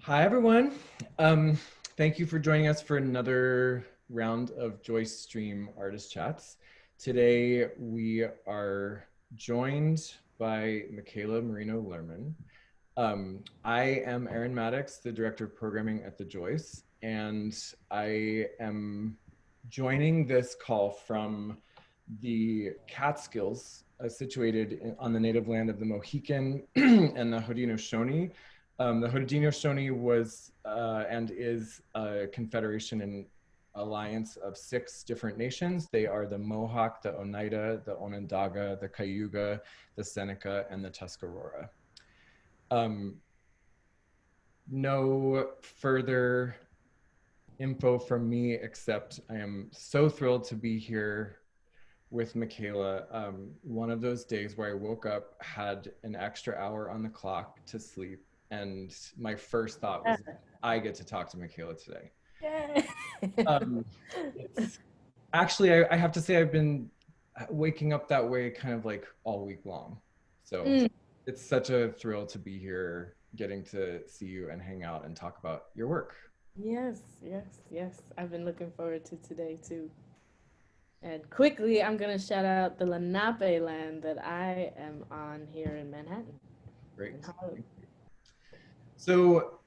Hi, everyone. Um, Thank you for joining us for another round of JoyceStream Artist Chats. Today, we are joined by Michela Marino Lerman. I am Aaron Mattocks, the Director of Programming at the Joyce, and I am joining this call from the Catskills, on the native land of the Mohican and the Haudenosaunee. The Haudenosaunee was and is a confederation and alliance of 6 different nations. They are the Mohawk, the Oneida, the Onondaga, the Cayuga, the Seneca, and the Tuscarora. No further info from me, except I am so thrilled to be here with Michela. One of those days where I woke up, had an extra hour on the clock to sleep, and my first thought was, I get to talk to Michela today. It's actually, I have to say, I've been waking up that way kind of like all week long. So it's such a thrill to be here, getting to see you and hang out and talk about your work. Yes, yes, yes. I've been looking forward to today too. And quickly, I'm going to shout out the Lenape land that I am on here in Manhattan, in Great. Harlem. So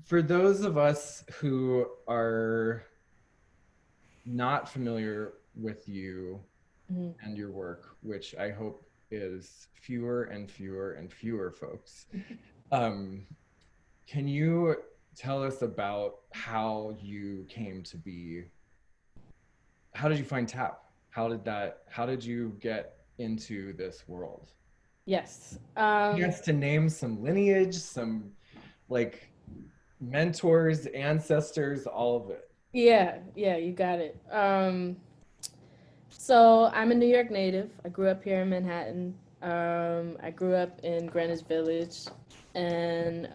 for those of us who are not familiar with you and your work, which I hope is fewer and fewer and fewer folks, um, can you tell us about how you came to be? How did you find tap? How did you get into this world? Yes. Yes, to name some lineage, some like mentors, ancestors, all of it. Yeah, yeah, you got it. So I'm a New York native. I grew up here in Manhattan. I grew up in Greenwich Village, and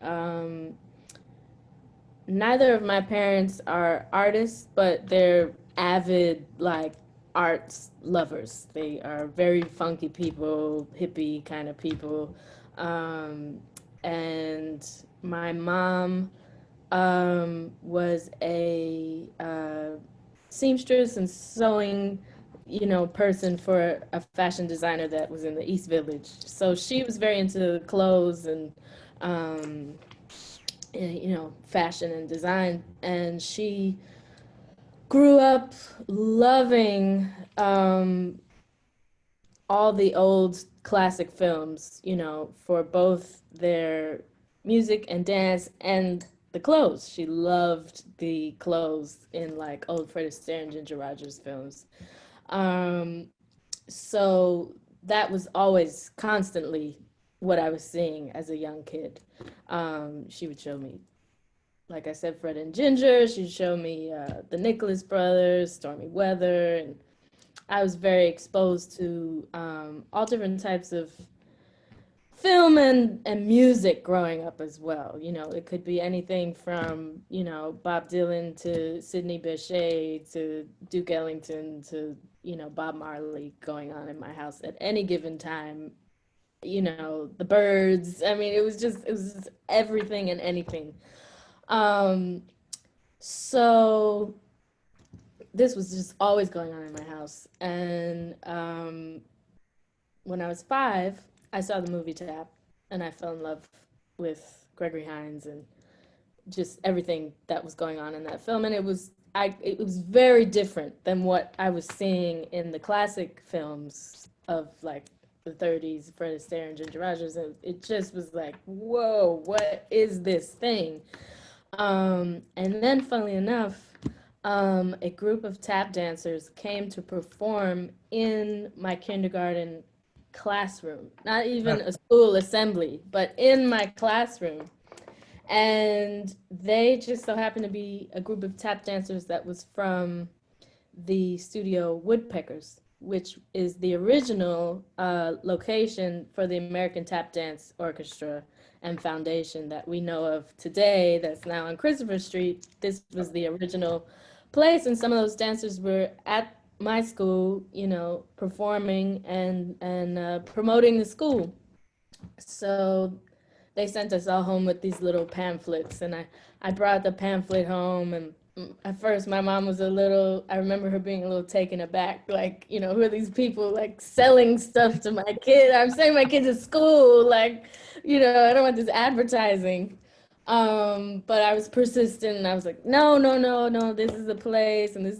neither of my parents are artists, but they're avid like arts lovers. They are very funky people, hippie kind of people. Um, and my mom was a seamstress and sewing, person for a fashion designer that was in the East Village. So she was very into clothes um, and fashion and design, and she grew up loving all the old classic films, for both their music and dance and the clothes. She loved the clothes in like old Fred Astaire and Ginger Rogers films. Um, so that was always constantly what I was seeing as a young kid. She would show me, like I said, Fred and Ginger. She'd show me the Nicholas Brothers, Stormy Weather, and I was very exposed to all different types of film and music growing up as well. It could be anything from, Bob Dylan to Sidney Bechet to Duke Ellington to, Bob Marley going on in my house at any given time. The Birds. I mean, it was just everything and anything. Um, so this was just always going on in my house. And when I was 5, I saw the movie Tap, and I fell in love with Gregory Hines and just everything that was going on in that film. And it was very different than what I was seeing in the classic films of like the 30s, Fred Astaire and Ginger Rogers. And it just was like, whoa, what is this thing? And then, funnily enough, a group of tap dancers came to perform in my kindergarten classroom, not even a school assembly, but in my classroom. And they just so happened to be a group of tap dancers that was from the studio Woodpeckers, which is the original location for the American Tap Dance Orchestra and Foundation that we know of today, that's now on Christopher Street. This was the original place, and some of those dancers were at my school, performing and promoting the school. So they sent us all home with these little pamphlets, and I brought the pamphlet home, and at first my mom was a little, I remember her being a little taken aback, like, you know, who are these people like selling stuff to my kid? I'm sending my kid to school, like, you know, I don't want this advertising. But I was persistent, and I was like, no, no, no, no, this is the place, and this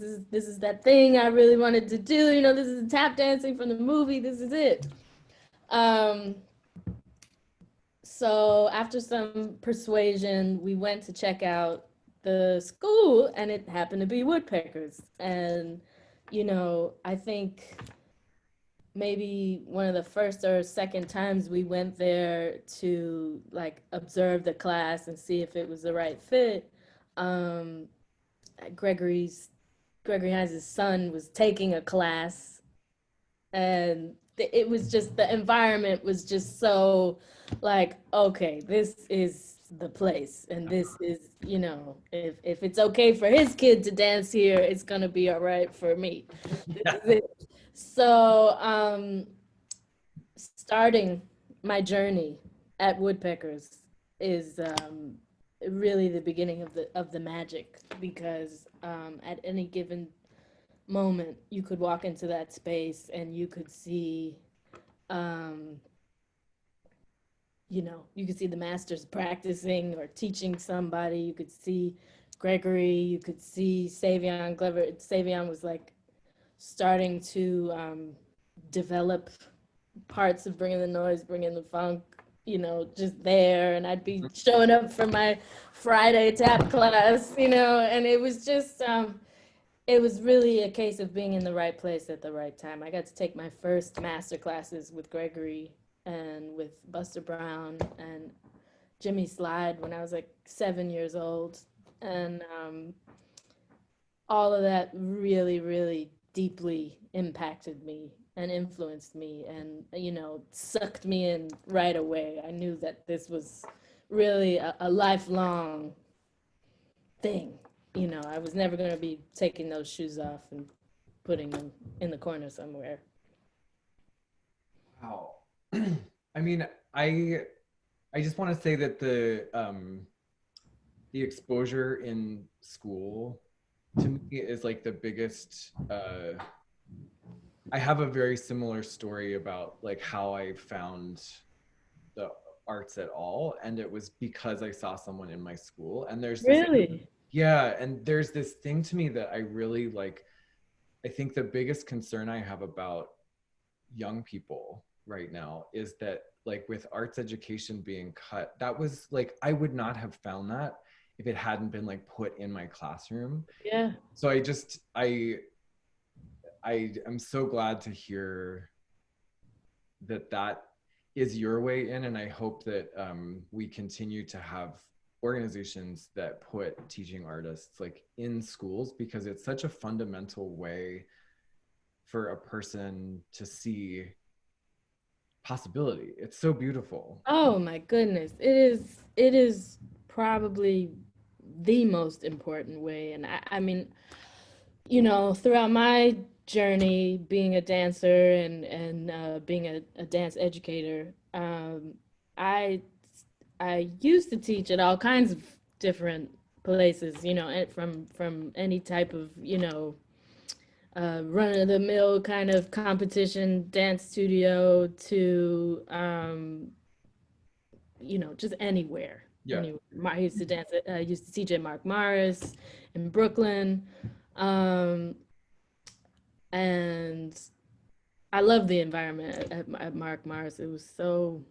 is that thing I really wanted to do. You know, this is the tap dancing from the movie. This is it. Um, so after some persuasion, we went to check out the school, and it happened to be woodpeckers. And, you know, I think maybe one of the first or second times we went there to like observe the class and see if it was the right fit. Um, Gregory's Gregory Hines' son was taking a class, and it was just, the environment was just so like, okay, this is the place, and this is, you know, if it's okay for his kid to dance here, it's gonna be all right for me. This Yeah. is it. So starting my journey at Woodpeckers is really the beginning of the magic, because at any given moment you could walk into that space and you could see, um, you know, you could see the masters practicing or teaching somebody. You could see Gregory. You could see Savion Glover. Savion was like starting to develop parts of bringing the noise, bringing the funk, you know, just there. And I'd be showing up for my Friday tap class, you know, and it was just, it was really a case of being in the right place at the right time. I got to take my first master classes with Gregory and with Buster Brown and Jimmy Slide when I was like 7 years old. And all of that really, really deeply impacted me and influenced me, and, you know, sucked me in right away. I knew that this was really a lifelong thing. You know, I was never going to be taking those shoes off and putting them in the corner somewhere. Wow. I mean, I I just want to say that the exposure in school to me is like the biggest I have a very similar story about like how I found the arts at all, and it was because I saw someone in my school. And there's this, Really? yeah, and there's this thing to me that I really like. I think the biggest concern I have about young people right now is that like with arts education being cut, that was like I would not have found that if it hadn't been like put in my classroom. Yeah. So I am so glad to hear that that is your way in, and I hope that we continue to have organizations that put teaching artists like in schools, because it's such a fundamental way for a person to see possibility. It's so beautiful. Oh my goodness. It is probably the most important way. And I mean, you know, throughout my journey being a dancer and being a dance educator, I I used to teach at all kinds of different places, you know, from any type of, you know, run of the mill kind of competition dance studio to, you know, just anywhere. Yeah. Anywhere. I used to dance. I used to teach at Mark Morris in Brooklyn, um, and I love the environment at Mark Morris. It was so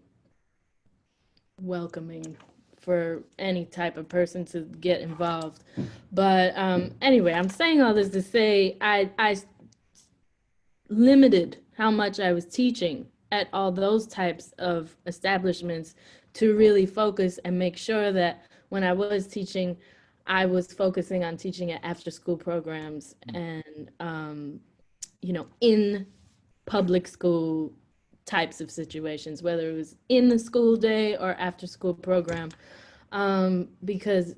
welcoming for any type of person to get involved. But anyway, I'm saying all this to say I limited how much I was teaching at all those types of establishments to really focus and make sure that when I was teaching, I was focusing on teaching at after school programs and, you know, in public school types of situations, whether it was in the school day or after school program, because,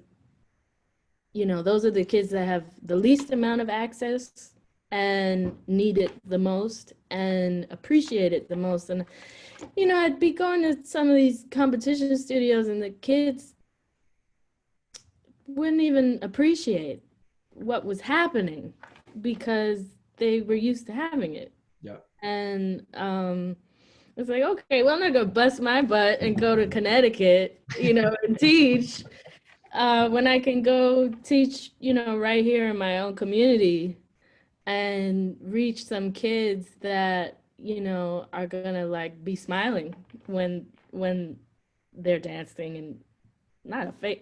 you know, those are the kids that have the least amount of access and need it the most and appreciate it the most. And, I'd be going to some of these competition studios and the kids wouldn't even appreciate what was happening because they were used to having it. Yeah. And it's like, okay, well, I'm not gonna bust my butt and go to Connecticut, and teach when I can go teach, right here in my own community and reach some kids that, are gonna like be smiling when they're dancing and not a fake,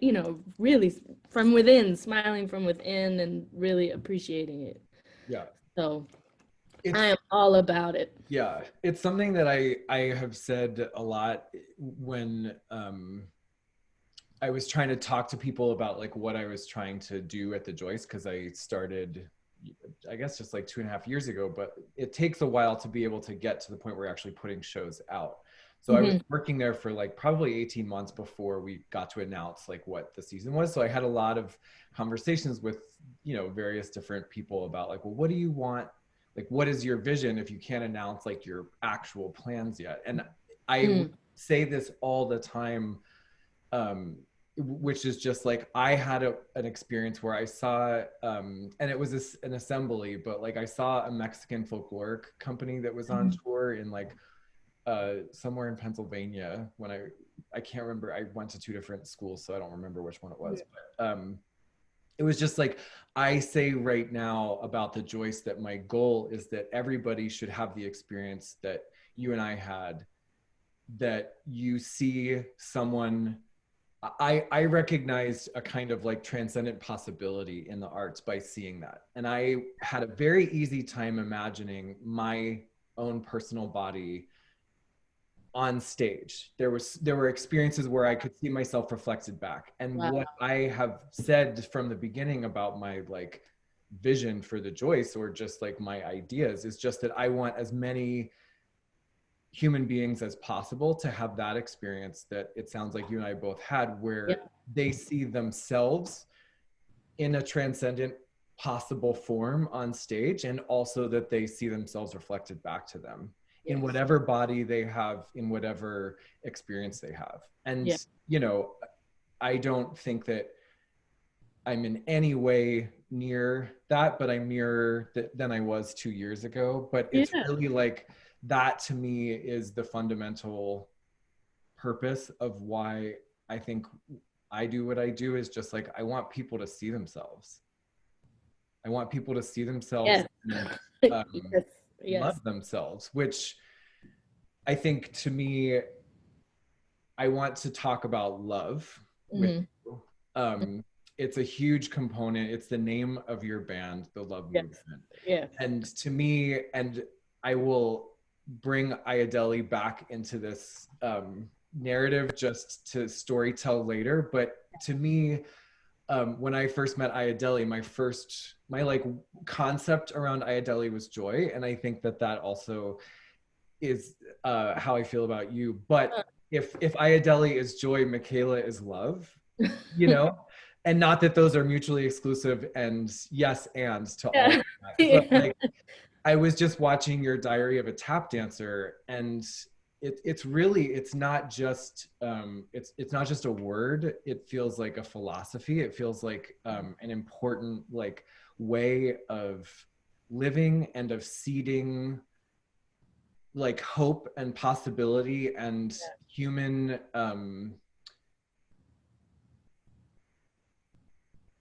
really from within, smiling from within and really appreciating it. Yeah. So I It's am all about it. yeah, it's something that I have said a lot when I was trying to talk to people about like what I was trying to do at the Joyce, because I started, I guess, just like 2.5 years ago, but it takes a while to be able to get to the point where we're actually putting shows out. So I was Mm-hmm. working there for like probably 18 months before we got to announce like what the season was. So I had a lot of conversations with, various different people about like, well, what do you want? Like, what is your vision if you can't announce like your actual plans yet? And I Mm. say this all the time, um, which is just like I had an experience where I saw, and it was an assembly, but like I saw a Mexican folkloric company that was on tour in like somewhere in Pennsylvania when I can't remember. I went to two different schools, so I don't remember which one it was. But it was just like I say right now about the Joyce that my goal is that everybody should have the experience that you and I had. That you see someone. I recognized a kind of like transcendent possibility in the arts by seeing that. And I had a very easy time imagining my own personal body on stage. There were experiences where I could see myself reflected back. And Wow. what I have said from the beginning about my like vision for the Joyce, or just like my ideas, is just that I want as many human beings as possible to have that experience that it sounds like you and I both had, Yeah. where they see themselves in a transcendent possible form on stage, and also that they see themselves reflected back to them in Yes. whatever body they have, in whatever experience they have. And Yeah. I don't think that I'm in any way near that, but I'm nearer than I was 2 years ago. But it's Yeah. really like that to me is the fundamental purpose of why I think I do what I do, is just like I want people to see themselves. I want people to see themselves Yes. and Yes. Yes. love themselves, which I think to me, I want to talk about love with Hmm. you. It's a huge component. It's the name of your band, the Love Yes. Movement. Yes. And to me, and I will bring Ayadeli back into this narrative just to story tell later. But to me, when I first met Ayadeli, my like concept around Ayadeli was joy. And I think that that also is how I feel about you. But if Ayadeli is joy, Michela is love, you know, and not that those are mutually exclusive, and yes, and to all of Yeah. that. But Yeah. like I was just watching your Diary of a Tap Dancer, and it's really it's not just it's not just a word. It feels like a philosophy. It feels like an important like way of living and of seeding like hope and possibility and human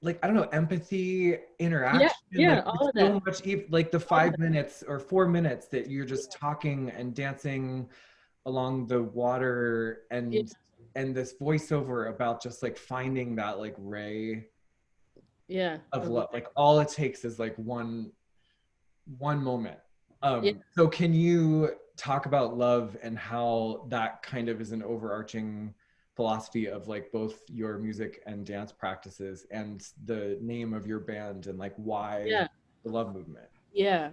like I don't know, empathy, Yeah. interaction. Yeah. Like All it's of that. so much like the All of 5 minutes or 4 minutes that you're just talking and dancing along the water, that. and this voiceover about just like finding that like ray Yeah. of Yeah. love. Like all it takes is like one moment. Yeah. So can you talk about love and how that kind of is an overarching philosophy of like both your music and dance practices and the name of your band and like why Yeah. the love movement? Yeah.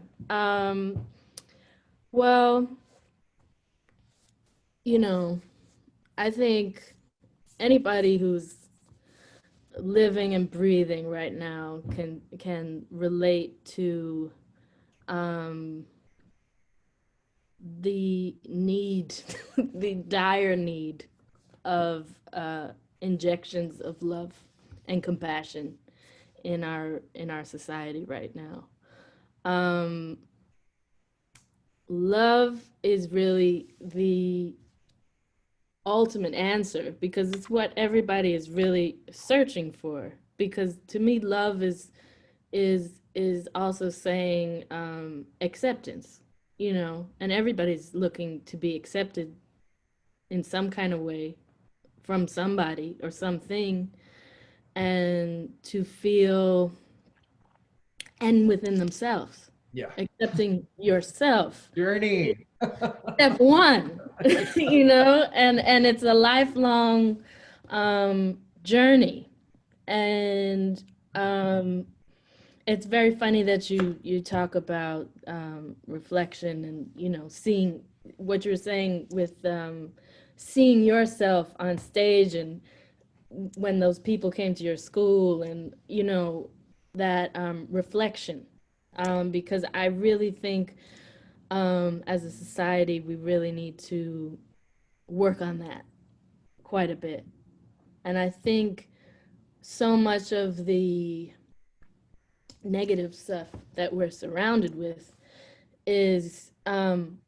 Well, you know, I think anybody who's living and breathing right now can relate to um, the need, the dire need of injections of love and compassion in our society right now. Um, Love is really the ultimate answer because it's what everybody is really searching for. Because to me, love is also saying acceptance, you know, and everybody's looking to be accepted in some kind of way from somebody or something, and to feel and within themselves, Yeah. accepting yourself. Journey. Step one, you know, and it's a lifelong journey, and it's very funny that you talk about reflection and you know seeing what you're saying with seeing yourself on stage and when those people came to your school and you know that reflection because I really think as a society we really need to work on that quite a bit, and I think so much of the negative stuff that we're surrounded with is on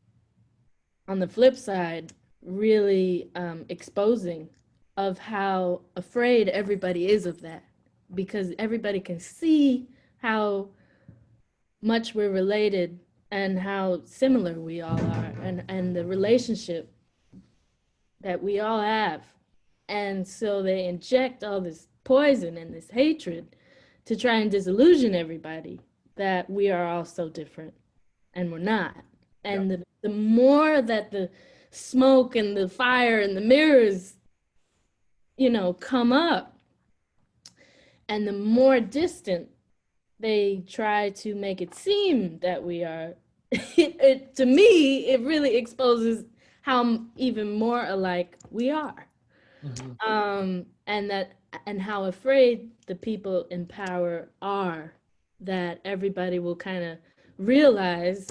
the flip side really exposing of how afraid everybody is of that because everybody can see how much we're related and how similar we all are and the relationship that we all have, and so they inject all this poison and this hatred to try and disillusion everybody that we are all so different and we're not. Yeah. And the more that the smoke and the fire and the mirrors, you know, come up, and the more distant they try to make it seem that we are, to me, it really exposes how even more alike we are. Mm-hmm. And that and how afraid the people in power are that everybody will kind of realize,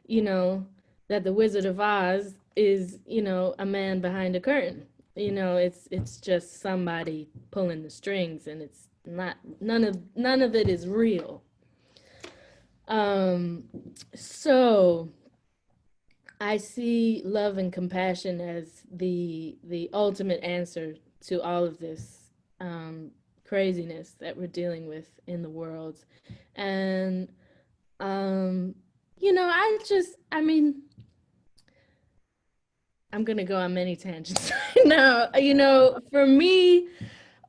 you know, that the Wizard of Oz is, you know, a man behind a curtain. You know, it's just somebody pulling the strings, and it's not none of it is real. Um, so I see love and compassion as the ultimate answer to all of this craziness that we're dealing with in the world, and um, you know, I mean, I'm gonna go on many tangents right now. You know, for me,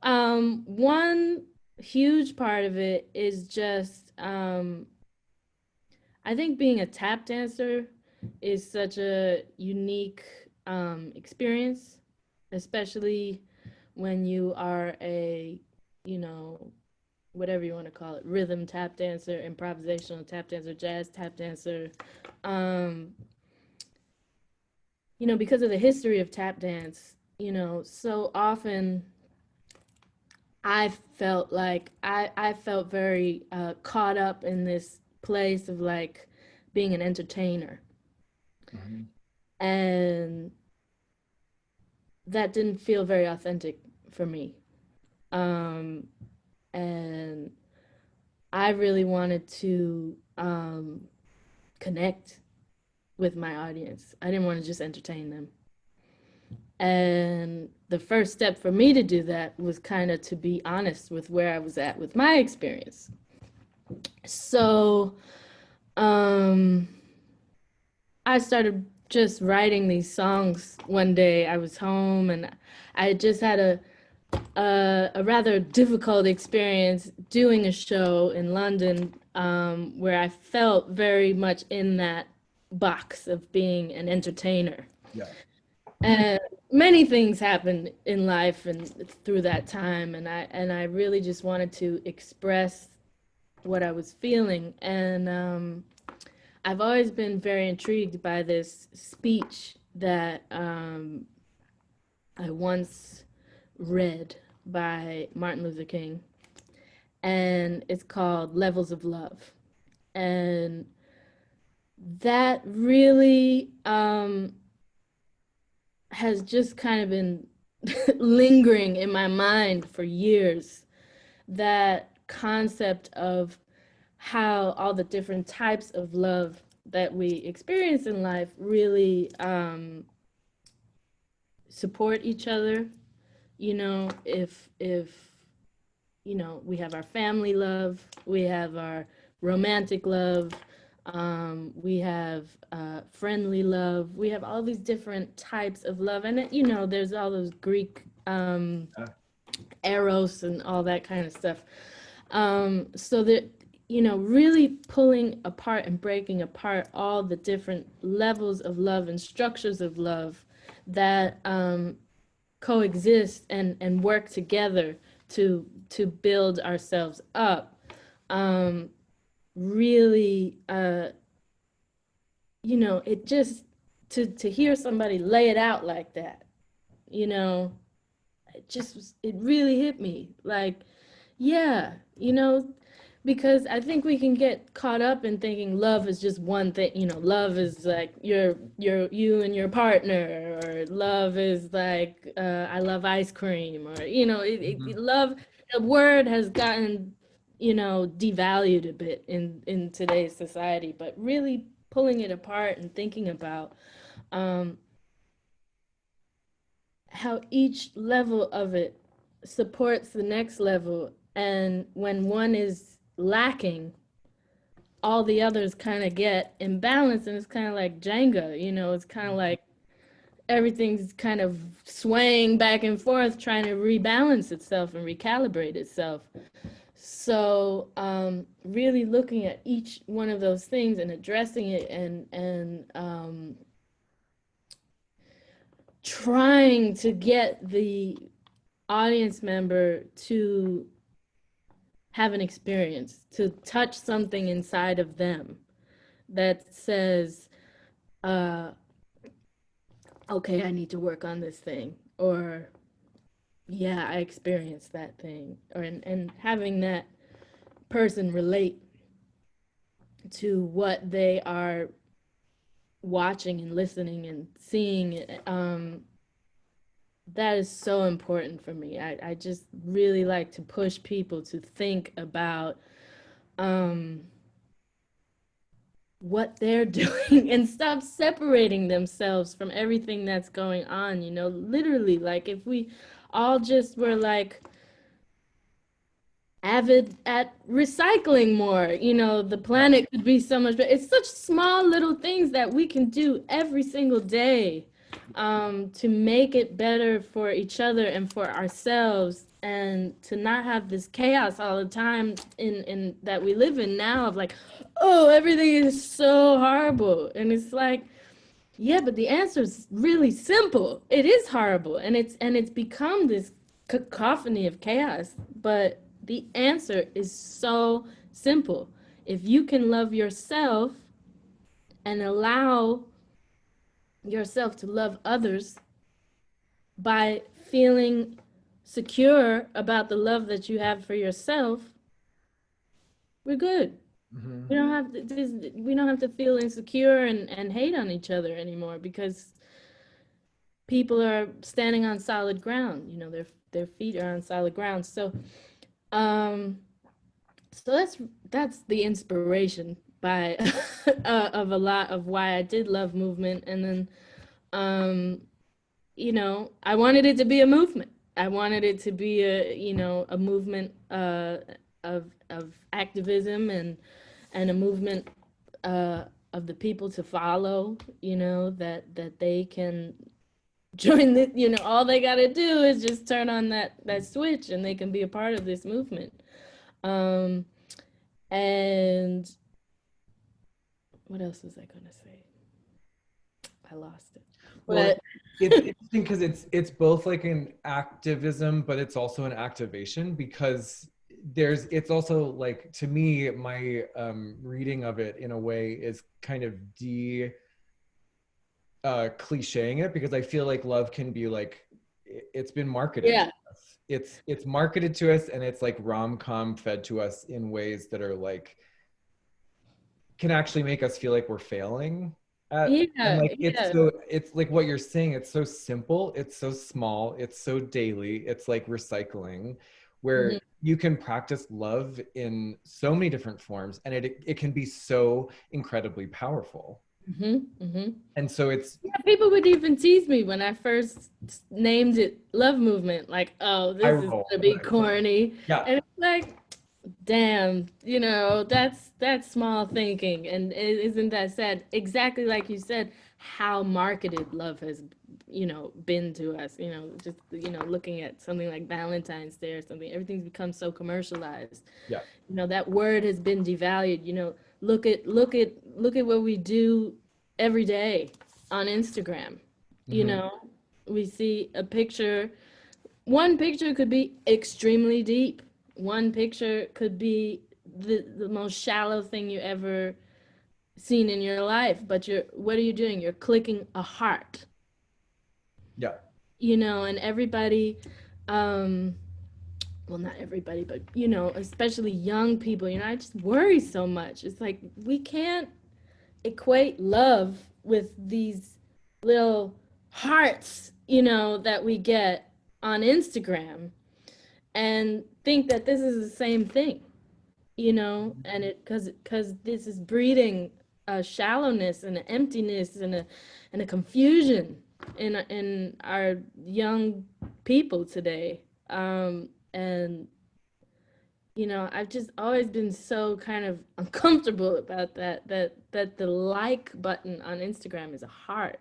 one huge part of it is just I think being a tap dancer is such a unique experience, especially when you are a, you know, whatever you want to call it, rhythm tap dancer, improvisational tap dancer, jazz tap dancer. Um, you know, because of the history of tap dance, you know, so often I felt like I felt very caught up in this place of like being an entertainer. Mm-hmm. And that didn't feel very authentic for me. Um, and I really wanted to connect with my audience. I didn't want to just entertain them. And the first step for me to do that was kind of to be honest with where I was at with my experience. So um, I started just writing these songs one day. I was home and I just had a rather difficult experience doing a show in London where I felt very much in that box of being an entertainer. Yeah. And many things happened in life and through that time, and I really just wanted to express what I was feeling. And I've always been very intrigued by this speech that I once read by Martin Luther King, and it's called Levels of Love. And that really has just kind of been lingering in my mind for years. That concept of how all the different types of love that we experience in life really support each other. If we have our family love, we have our romantic love, we have friendly love, we have all these different types of love, and there's all those Greek Yeah. eros and all that kind of stuff. So that really pulling apart and breaking apart all the different levels of love and structures of love that coexist and work together to build ourselves up. Really, it just to hear somebody lay it out like that, you know, it really hit me. Like, yeah, because I think we can get caught up in thinking love is just one thing. Love is like you and your partner, or love is like I love ice cream, or Mhm. love. The word has gotten devalued a bit in today's society, but really pulling it apart and thinking about um, how each level of it supports the next level, and when one is lacking, all the others kind of get imbalanced, and it's kind of like Jenga. It's kind of like everything's kind of swaying back and forth, trying to rebalance itself and recalibrate itself. So, really looking at each one of those things and addressing it, and trying to get the audience member to have an experience, to touch something inside of them that says, uh, okay, I need to work on this thing, or yeah, I experienced that thing, or and having that person relate to what they are watching and listening and seeing. That is so important for me. I just really like to push people to think about um, what they're doing and stop separating themselves from everything that's going on. Literally, like if we all just were like avid at recycling more, the Yeah. planet could be so much better. It's such small little things that we can do every single day to make it better for each other and for ourselves, and to not have this chaos all the time in that we live in now of like, oh, everything is so horrible. And it's like, yeah, but the answer is really simple. It is horrible, and it's become this cacophony of chaos. But the answer is so simple. If you can love yourself and allow yourself to love others by feeling secure about the love that you have for yourself, we're good. Mhm. We don't have to feel insecure and hate on each other anymore, because people are standing on solid ground. Their feet are on solid ground. Um, so that's the inspiration by of a lot of why I did love movement, and then um, I wanted it to be a movement. I wanted it to be a movement of activism, and a movement uh, of the people to follow. That they can join the all they got to do is just turn on that switch, and they can be a part of this movement. um and what else was I going to say? I lost it. Well, But it's interesting because it's both like an activism, but it's also an activation, because it's also like, to me, my reading of it in a way is kind of clichéing it, because I feel like love can be like, it's been marketed to yeah, us. It's marketed to us, and it's like rom-com fed to us in ways that are like can actually make us feel like we're failing at, and Yeah, like yeah. it's like what you're saying, it's so simple, it's so small, it's so daily, it's like recycling, where Hmm. you can practice love in so many different forms, and it can be so incredibly powerful. Hmm. Hmm. And so it's Yeah, people would even tease me when I first named it Love Movement, like, oh, I this is roll. gonna be corny. Yeah. And it's like, damn, that's small thinking. And isn't that sad? Exactly like you said, how marketed love has, been to us. Just looking at something like Valentine's Day or something, everything's become so commercialized. Yeah. That word has been devalued. Look at what we do every day on Instagram. You Hmm. know, we see a picture. One picture could be extremely deep. One picture could be the most shallow thing you ever seen in your life. But what are you doing? You're clicking a heart. Yeah. And everybody, um, well, not everybody, but especially young people. I just worry so much. It's like we can't equate love with these little hearts, that we get on Instagram and think that this is the same thing, and it because this is breeding a shallowness and an emptiness and a confusion in our young people today. And I've just always been so kind of uncomfortable about that the like button on Instagram is a heart,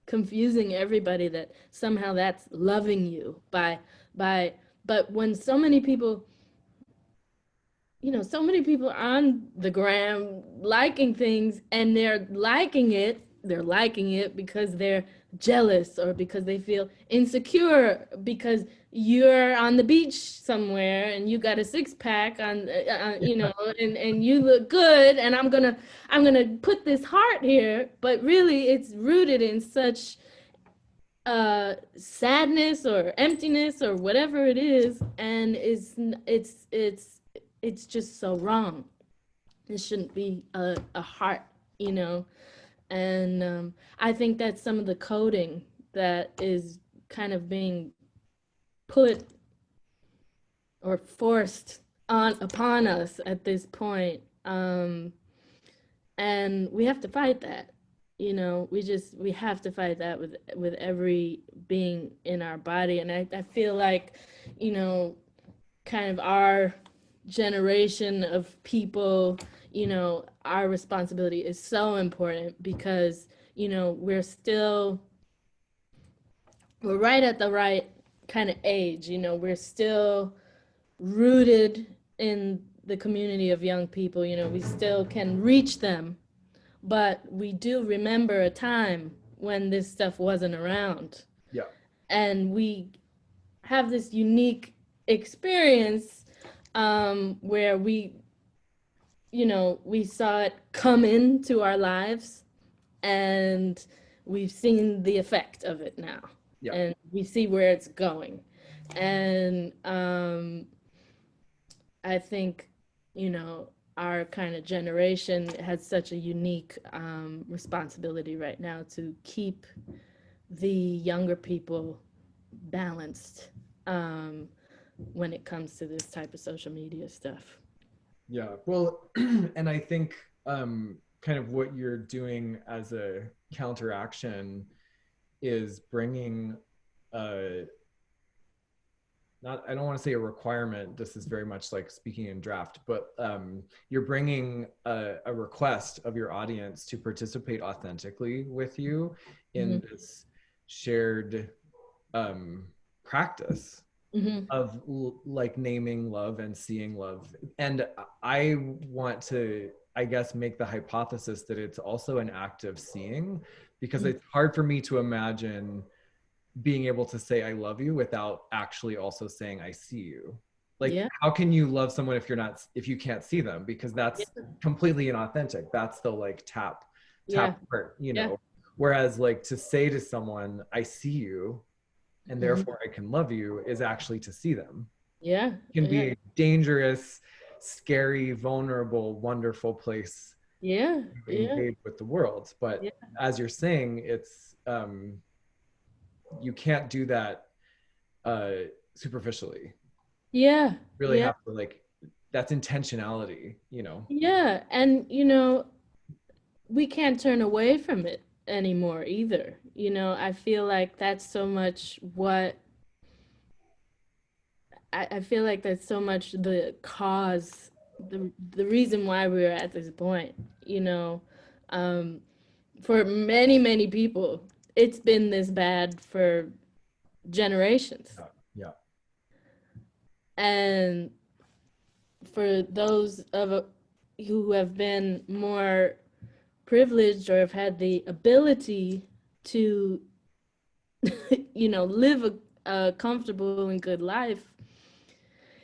confusing everybody that somehow that's loving you by but when so many people are on the gram liking things, and they're liking it because they're jealous or because they feel insecure because you're on the beach somewhere and you got a six pack on, and you look good, and I'm gonna put this heart here, but really it's rooted in such sadness or emptiness or whatever it is, and it's just so wrong. It shouldn't be a heart, you know and I think that's some of the coding that is kind of being put or forced on upon us at this point. And we have to fight that. We have to fight that with every being in our body. And I feel like, you know kind of our generation of people, our responsibility is so important because we're right at the right kind of age. We're still rooted in the community of young people. We still can reach them, but we do remember a time when this stuff wasn't around, Yeah. and we have this unique experience, where we saw it come into our lives, and we've seen the effect of it now, Yeah. and we see where it's going. And I think, our kind of generation has such a unique responsibility right now to keep the younger people balanced, when it comes to this type of social media stuff. Yeah. Well, and I think kind of what you're doing as a counteraction is bringing not, I don't want to say a requirement, this is very much like speaking in draft, but you're bringing a request of your audience to participate authentically with you in Hmm. this shared um, practice Hmm. of like naming love and seeing love. And I want to, I guess, make the hypothesis that it's also an act of seeing, because Hmm. it's hard for me to imagine being able to say I love you without actually also saying I see you. Like, Yeah, how can you love someone if you can't see them? Because that's yeah, completely inauthentic. That's the like tap yeah, part, you yeah. know. Whereas like to say to someone I see you and Hmm. therefore I can love you is actually to see them. Yeah, It can yeah. be a dangerous scary, vulnerable, wonderful place Yeah, to yeah, engage with the world. But yeah, as you're saying, it's you can't do that uh, superficially. yeah, Really yeah, have to like that's intentionality, you know. yeah. And we can't turn away from it anymore either. I feel like that's so much what I feel like that's so much the cause, the reason why we were at this point, you know. Um, for many, many people, it's been this bad for generations. Yeah, yeah, And for those of who have been more privileged or have had the ability to, live a comfortable and good life,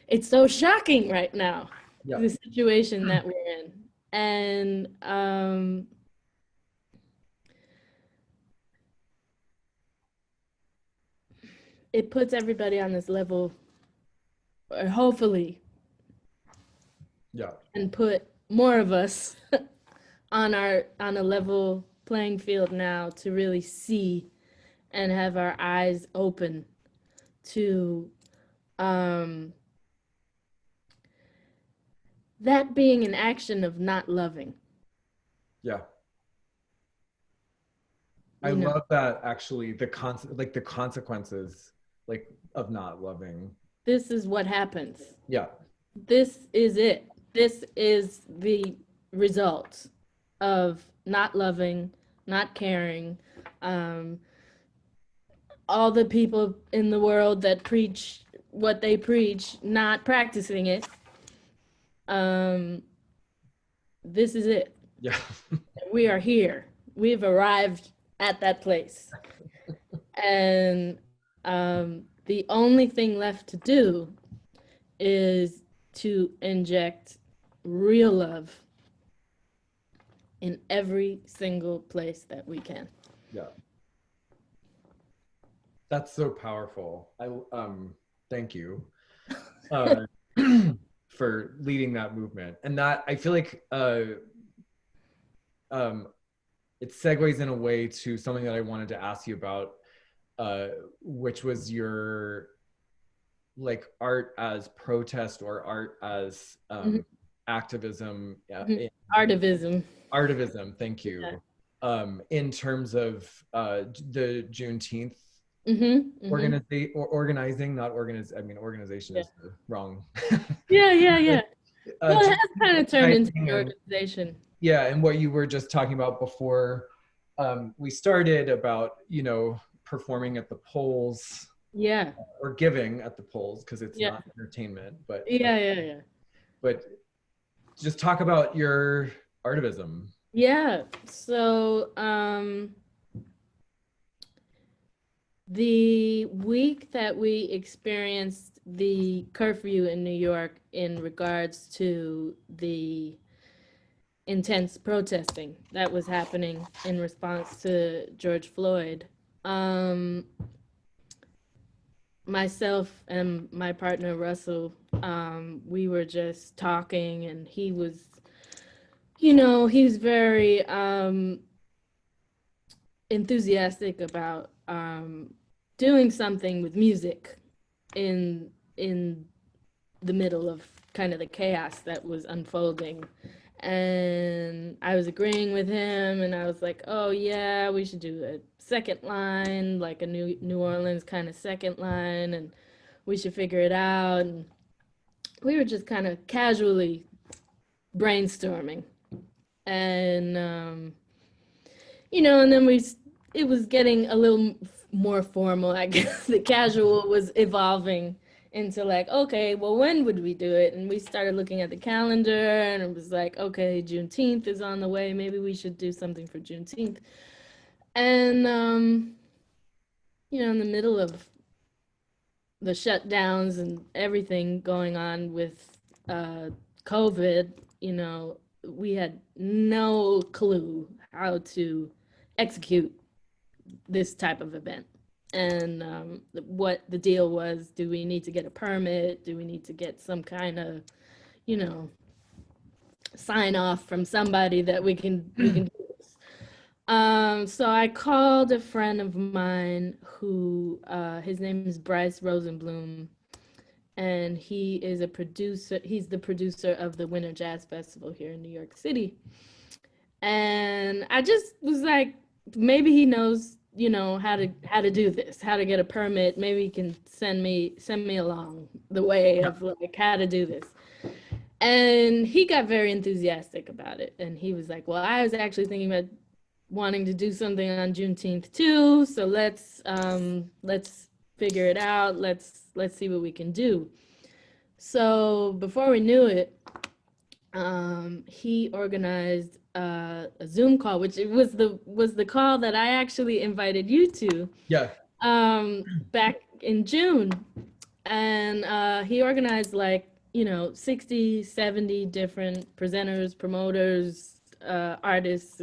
it's so shocking right now, yeah, the situation that we're in. And it puts everybody on this level, or hopefully, yeah, and put more of us on a level playing field now to really see and have our eyes open to um, that being an action of not loving. yeah. I You know, love that actually like the consequences like of not loving. this is what happens. Yeah, This is it. This is the result of not loving, not caring. Um, all the people in the world that preach what they preach, not practicing it. Um, this is it. yeah, We are here. We've arrived at that place. And the only thing left to do is to inject real love in every single place that we can. yeah. That's so powerful. I thank you uh for leading that movement. And that I feel like um it segues in a way to something that I wanted to ask you about, uh, which was your like art as protest or art as Mhm, activism, mhm. Artivism. artivism. Thank Yeah. you. In terms of the Juneteenth Hmm. organizing, not organize. I mean, organization Yeah. is the wrong. Yeah, yeah, yeah. Well, it has Juneteenth kind of turned into organizing an and organization. yeah, and what you were just talking about before we started about performing at the polls Yeah. or giving at the polls because it's Yeah. not entertainment, Yeah, yeah, yeah. but just talk about your artivism. Yeah. So, the week that we experienced the curfew in New York in regards to the intense protesting that was happening in response to George Floyd, um, myself and my partner Russell, we were just talking, and he was very enthusiastic about doing something with music in the middle of kind of the chaos that was unfolding. And I was agreeing with him, and I was like, "Oh yeah, we should do a second line, like a New Orleans kind of second line, and we should figure it out." And we were just kind of casually brainstorming, and and then it was getting a little more formal, I guess. The casual was evolving into like, okay, well, when would we do it? And we started looking at the calendar, and it was like, okay, Juneteenth is on the way. Maybe we should do something for Juneteenth. And in the middle of the shutdowns and everything going on with uh, COVID, we had no clue how to execute this type of event. And what the deal was: do we need to get a permit? Do we need to get some kind of, you know, sign off from somebody that we can do this. So I called a friend of mine who his name is Bryce Rosenblum, and he is a producer. He's the producer of the Winter Jazz Festival here in New York City. And I just was like, maybe he knows, you know, how to do this, how to get a permit. Maybe he can send me along the way of like how to do this. And he got very enthusiastic about it. And he was like, well, I was actually thinking about wanting to do something on Juneteenth too. So let's figure it out. Let's see what we can do. So before we knew it, he organized a Zoom call, which it was the call that I actually invited you to. Yeah. Back in June, and he organized like, you know, 60, 70 different presenters, promoters, artists,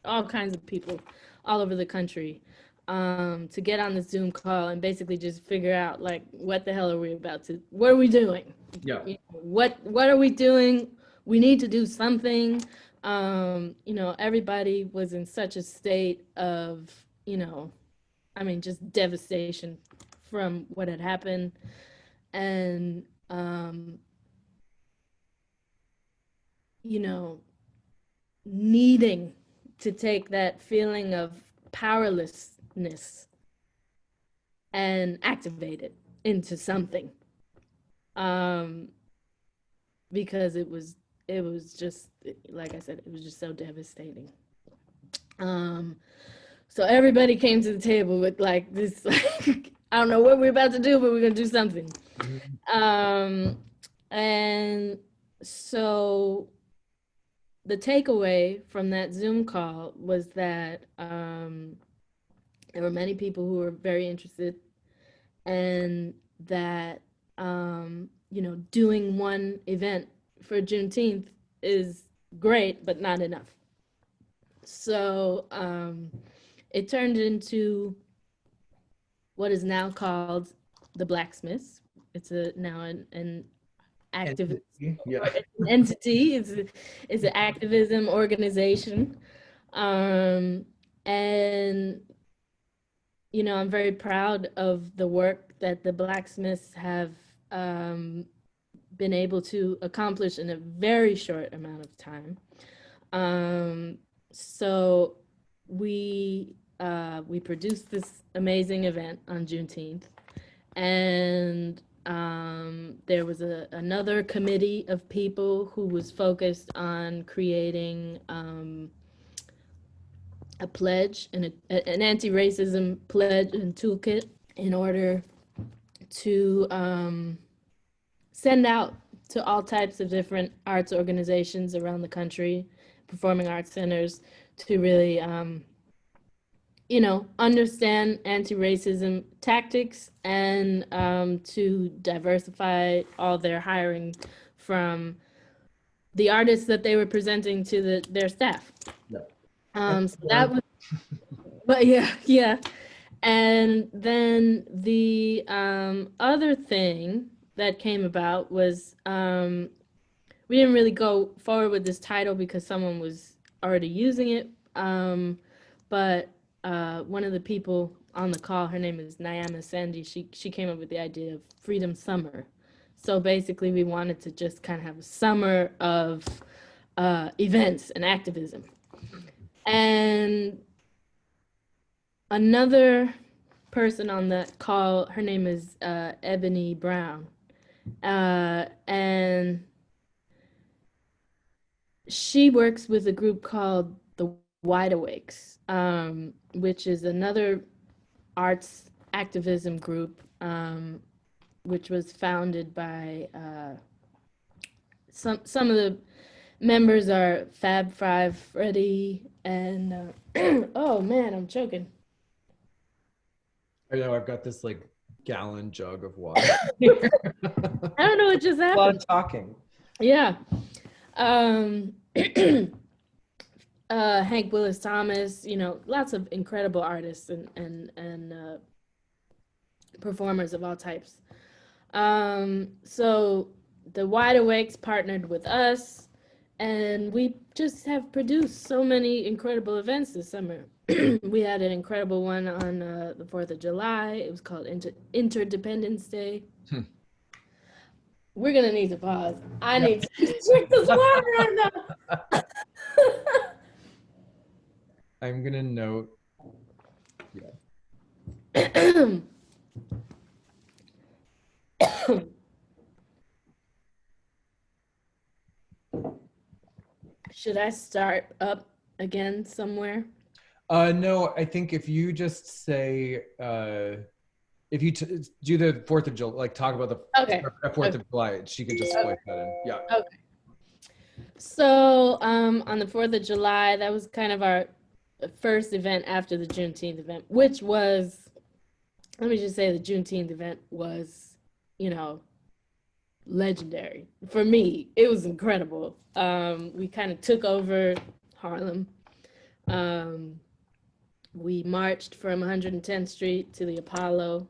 all kinds of people all over the country to get on the Zoom call and basically just figure out like what the hell are we about to, what are we doing? Yeah. You know, what are we doing? We need to do something. You know, everybody was in such a state of, you know, I mean, just devastation from what had happened. And, you know, needing to take that feeling of powerlessness and activate it into something. Because it was just, like I said, it was just so devastating. So everybody came to the table with like this, like, I don't know what we're about to do, but we're gonna do something. And so the takeaway from that Zoom call was that there were many people who were very interested, and that you know, doing one event for Juneteenth is great, but not enough. So it turned into what is now called the Blacksmiths. It's now an activist entity. It's an activism organization, and you know, I'm very proud of the work that the Blacksmiths have been able to accomplish in a very short amount of time. So we produced this amazing event on Juneteenth, and there was another committee of people who was focused on creating a pledge and an anti-racism pledge and toolkit in order to send out to all types of different arts organizations around the country, performing arts centers, to really you know, understand anti-racism tactics, and to diversify all their hiring from the artists that they were presenting to their staff. So that was, but yeah. And then the other thing that came about was we didn't really go forward with this title because someone was already using it. But one of the people on the call, her name is Nyama Sandy, she came up with the idea of Freedom Summer. So basically we wanted to just kind of have a summer of events and activism. And another person on that call, her name is Ebony Brown. And she works with a group called the Wide Awakes, which is another arts activism group, which was founded by some of the members are Fab Five Freddy and oh man, I'm choking. I know, I've got this like gallon jug of water. I don't know what just happened. While talking. Yeah. Hank Willis Thomas, you know, lots of incredible artists and performers of all types. So the Wide Awakes partnered with us, and we just have produced so many incredible events this summer. We had an incredible one on the 4th of July. It was called Interdependence Day. We're gonna need to pause. I need to drink this water right now. I'm gonna note. Should I start up again somewhere? No, I think if you just say, if you do the 4th of July, like talk about the Okay. 4th of July, she could just splice that in. Yeah. Okay. So on the 4th of July, that was kind of our first event after the Juneteenth event, which was, let me just say, the Juneteenth event was, you know, legendary. For me, it was incredible. We kind of took over Harlem. We marched from 110th Street to the Apollo.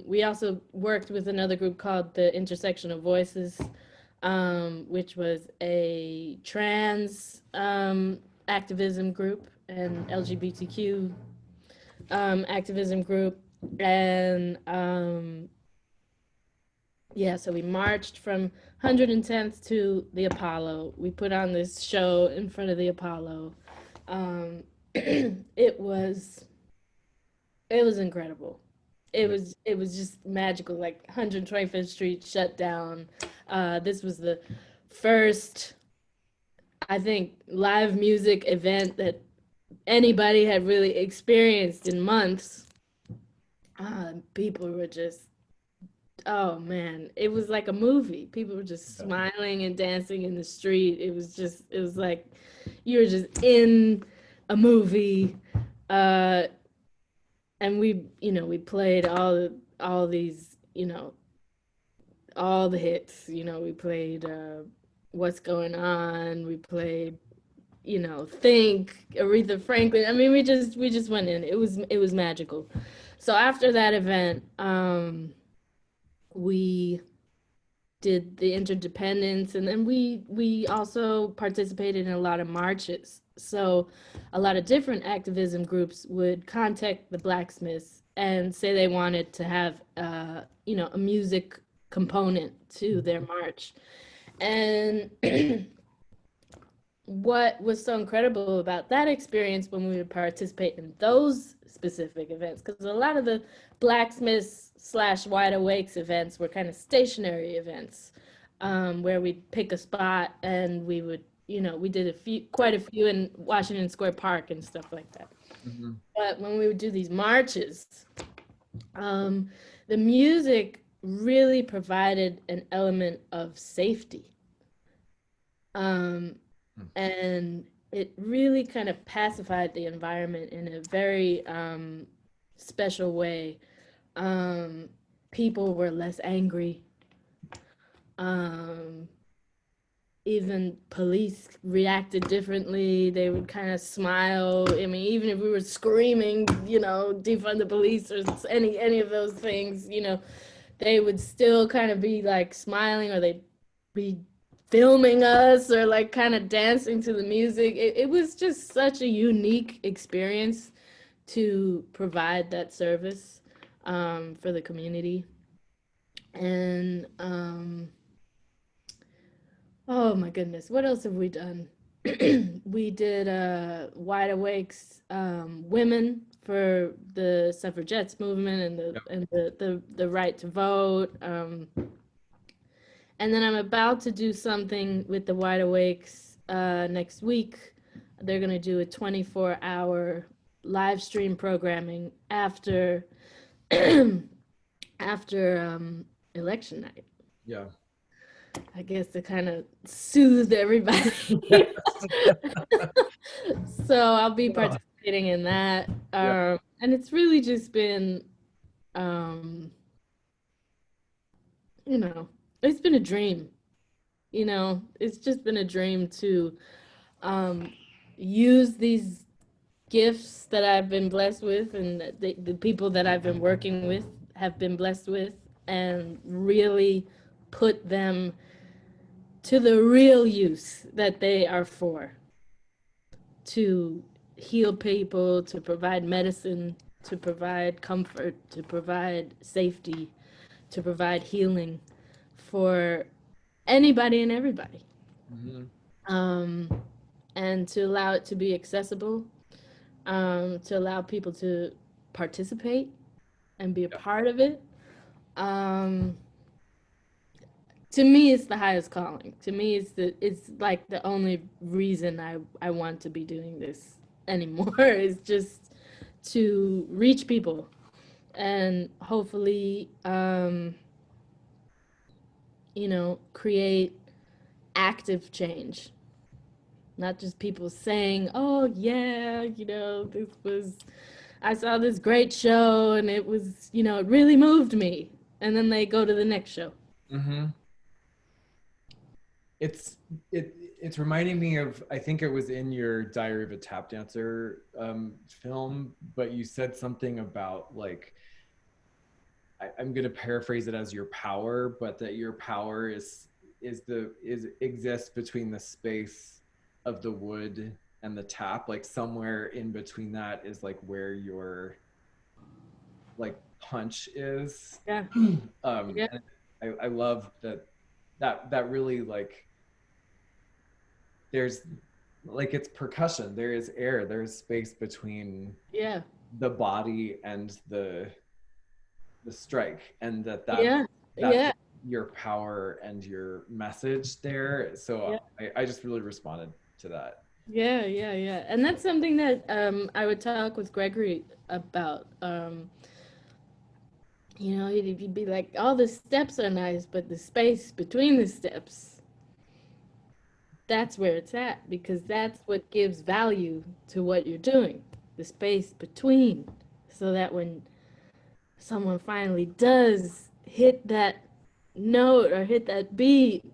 We also worked with another group called the Intersection of Voices, which was a trans activism group and LGBTQ activism group. And yeah, so we marched from 110th to the Apollo. We put on this show in front of the Apollo. It was incredible. It was just magical. Like 125th Street shut down. This was the first, I think, live music event that anybody had really experienced in months. People were just, oh man, it was like a movie. People were just smiling and dancing in the street. It was like you were just in a movie. And we played all these, all the hits. We played What's Going On. We played, Think, Aretha Franklin. I mean, we just went in. It was magical. So after that event, we did the interdependence, and then we also participated in a lot of marches. So a lot of different activism groups would contact the blacksmiths and say they wanted to have a music component to their march. And what was so incredible about that experience when we would participate in those specific events, because a lot of the blacksmiths / wide awakes events were kind of stationary events, where we'd pick a spot and we would, we did quite a few in Washington Square Park and stuff like that. Mm-hmm. But when we would do these marches, the music really provided an element of safety. And it really kind of pacified the environment in a very special way. People were less angry. Even police reacted differently. They would kind of smile. I mean, even if we were screaming, defund the police or any of those things, they would still kind of be like smiling, or they'd be filming us or like kind of dancing to the music. It was just such a unique experience to provide that service for the community. And oh my goodness, what else have we done? We did Wide Awakes Women for the suffragettes movement and the right to vote. And then I'm about to do something with the Wide Awakes next week. They're going to do a 24-hour live stream programming after election night. Yeah. I guess to kind of soothe everybody. So I'll be participating in that. And it's really just been, it's been a dream. It's just been a dream to use these gifts that I've been blessed with, and the people that I've been working with have been blessed with, and really put them to the real use that they are for, to heal people, to provide medicine, to provide comfort, to provide safety, to provide healing for anybody and everybody. Mm-hmm. Um, and to allow it to be accessible, to allow people to participate and be a Yeah. part of it. Um, to me, it's the highest calling. To me, it's like the only reason I want to be doing this anymore is just to reach people and hopefully, create active change, not just people saying, "Oh yeah, this was I saw this great show and it was, it really moved me," and then they go to the next show. Mm-hmm. It's it's reminding me of, I think it was in your Diary of a Tap Dancer film, but you said something about like, I'm going to paraphrase it as your power, but that your power is exists between the space of the wood and the tap, like somewhere in between that is like where your like punch is. Yeah, yeah, And I love that really like there's like it's percussion, there is air, there's space between yeah, the body and the strike, and yeah, that's yeah, your power and your message there. So yeah. I just really responded to that. Yeah, yeah, yeah. And that's something that I would talk with Gregory about. He'd be like, all the steps are nice, but the space between the steps, that's where it's at, because that's what gives value to what you're doing. The space between. So that when someone finally does hit that note or hit that beat,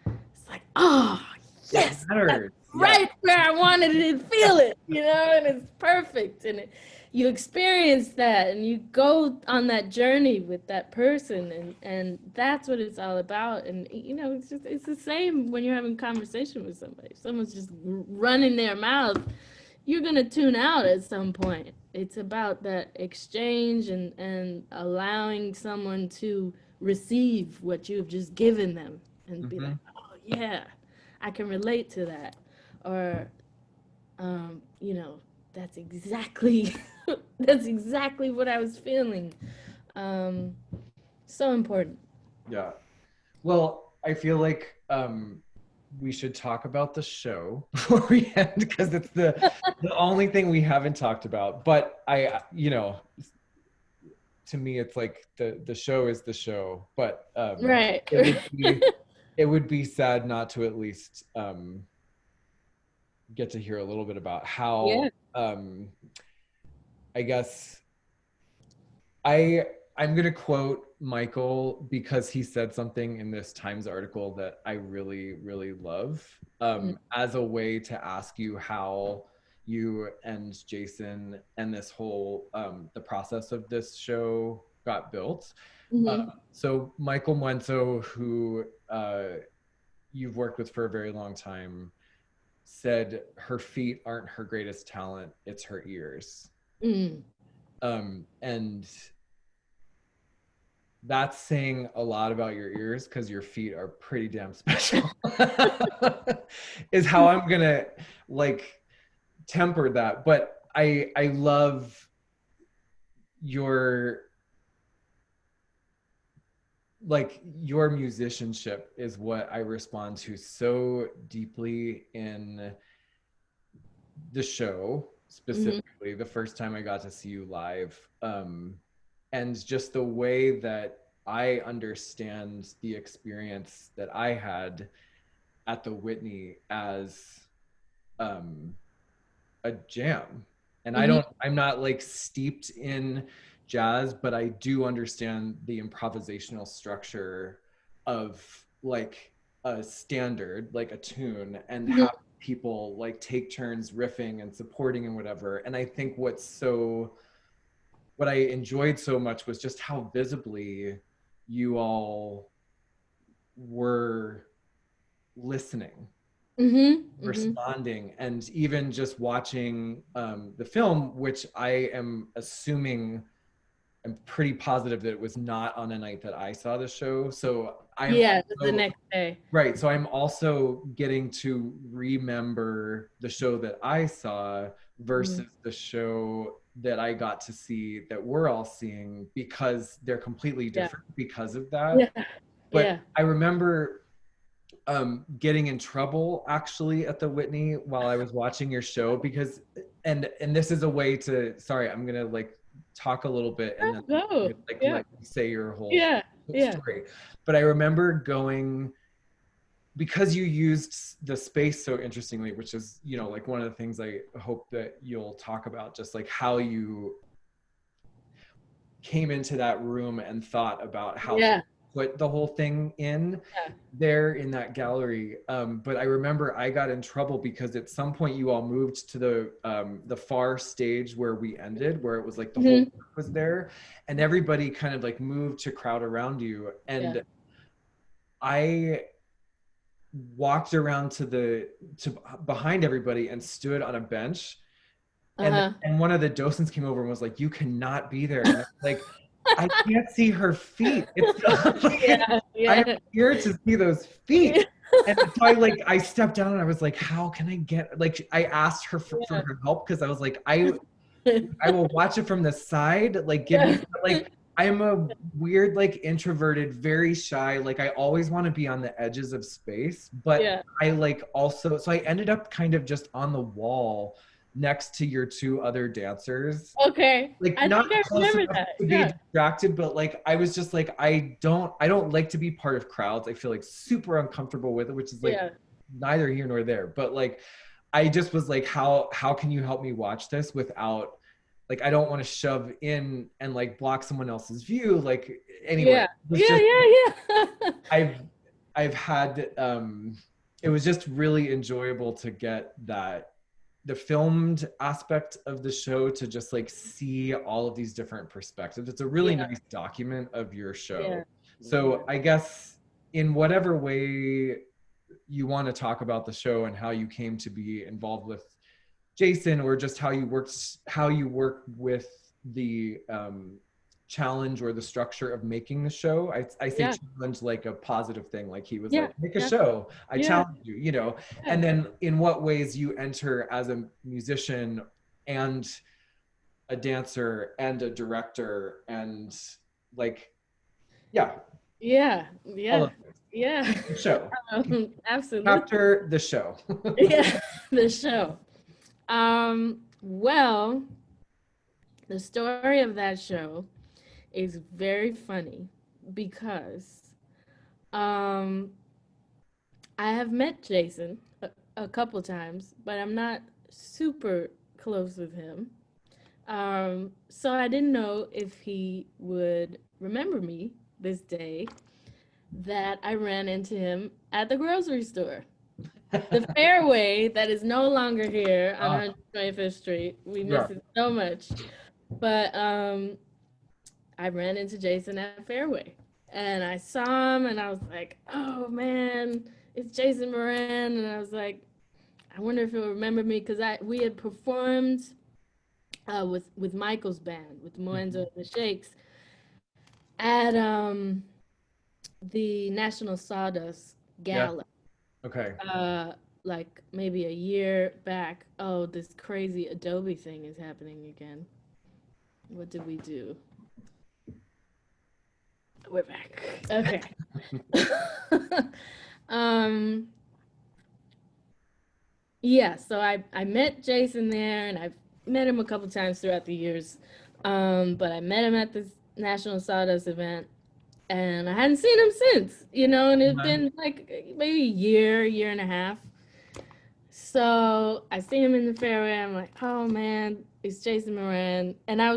it's like, oh, It yes, that's matters. Yeah. right where I wanted it and feel it, and it's perfect. And you experience that and you go on that journey with that person, and that's what it's all about. And, it's the same when you're having a conversation with somebody. If someone's just running their mouth, you're going to tune out at some point. It's about that exchange and allowing someone to receive what you've just given them and be Mm-hmm. like, oh, yeah, I can relate to that. Or, um, you know, that's exactly that's exactly what I was feeling. Um, so important. Yeah. Well, I feel like we should talk about the show before we end, because it's the only thing we haven't talked about. But to me, it's like the show is the show. But Right. it would be it would be sad not to at least get to hear a little bit about how Yeah. I guess I I'm gonna quote Michael because he said something in this Times article that I really, really love, as a way to ask you how you and Jason and this whole the process of this show got built. Mm-hmm. So Michael Muenzo, who you've worked with for a very long time, said her feet aren't her greatest talent, it's her ears. Mm. And that's saying a lot about your ears, because your feet are pretty damn special. Is how I'm gonna like temper that. But I love your your musicianship is what I respond to so deeply in the show, Mm-hmm. specifically the first time I got to see you live. And just the way that I understand the experience that I had at the Whitney as um, a jam. And Mm-hmm. I'm not like steeped in jazz, but I do understand the improvisational structure of like a standard, like a tune, and Mm-hmm. have people like take turns riffing and supporting and whatever. And I think what I enjoyed so much was just how visibly you all were listening, Mm-hmm. responding, and even just watching the film, which I am assuming, I'm pretty positive that it was not on a night that I saw the show. So I'm Yeah, the also, next day. right. So I'm also getting to remember the show that I saw Mm. versus the show that I got to see that we're all seeing, because they're completely Yeah. different because of that. Yeah. But Yeah. I remember getting in trouble actually at the Whitney while I was watching your show, because and this is a way to, sorry, I'm gonna like talk a little bit and then Go. like Yeah. let you say your whole Yeah. Yeah. story. But I remember going, because you used the space so interestingly, which is, you know, like one of the things I hope that you'll talk about, just like how you came into that room and thought about how to Yeah. put the whole thing in Yeah. there in that gallery. But I remember I got in trouble because at some point you all moved to the far stage where we ended, where it was like the whole Mm-hmm. group was there, and everybody kind of like moved to crowd around you. Yeah. And I walked around to behind everybody and stood on a bench, Uh-huh. and one of the docents came over and was like, "You cannot be there." And I was like, "I can't see her feet. It's not like Yeah. I'm Yeah. here to see those feet." And so I stepped down and I was like, "How can I get?" Like I asked her for Yeah. her help, because I was like, I will watch it from the side. Like give me Yeah. like I'm a weird, like introverted, very shy. Like I always want to be on the edges of space, but Yeah. I like also, so I ended up kind of just on the wall next to your two other dancers, Okay. like I think not I close remember enough that. to be Yeah. distracted, but like I was just like, I don't like to be part of crowds. I feel like super uncomfortable with it, which is like Yeah. neither here nor there. But like I just was like, how can you help me watch this without, like, I don't want to shove in and like block someone else's view. Like anyway, Yeah. it was Yeah. just, Yeah. Yeah. I've I've had it was just really enjoyable to get that, the filmed aspect of the show, to just like see all of these different perspectives. It's a really Yeah. nice document of your Yeah. show. Yeah. So I guess in whatever way you want to talk about the show and how you came to be involved with Jason, or just how you work with the challenge or the structure of making the show. I say Yeah. challenge like a positive thing, like he was Yeah. like, make a Yeah. show, I Yeah. challenge you, you know. Yeah. And then in what ways you enter as a musician and a dancer and a director, and like, yeah, Yeah. all Yeah. of it. Yeah. The show, Absolutely. chapter the show. Yeah. The show. Well, the story of that show is very funny because um I have met Jason a couple times, but I'm not super close with him. So I didn't know if he would remember me this day that I ran into him at the grocery store. The Fairway that is no longer here on Ah, 125th Street. We yeah. miss it so much. But I ran into Jason at Fairway and I saw him and I was like, oh man, it's Jason Moran. And I was like, I wonder if he'll remember me because we had performed with Michael's band, with Moenzo and the Shakes, at the National Sawdust Yeah. Gala, Okay. uh, like maybe a year back. Oh, this crazy Adobe thing is happening again. What did we do? We're back. Okay. um, yeah, so I met Jason there and I've met him a couple times throughout the years. But I met him at this National Sawdust event and I hadn't seen him since, and it's Uh-huh. been like maybe a year and a half. So I see him in the fairway. I'm like, oh man, it's Jason Moran. And I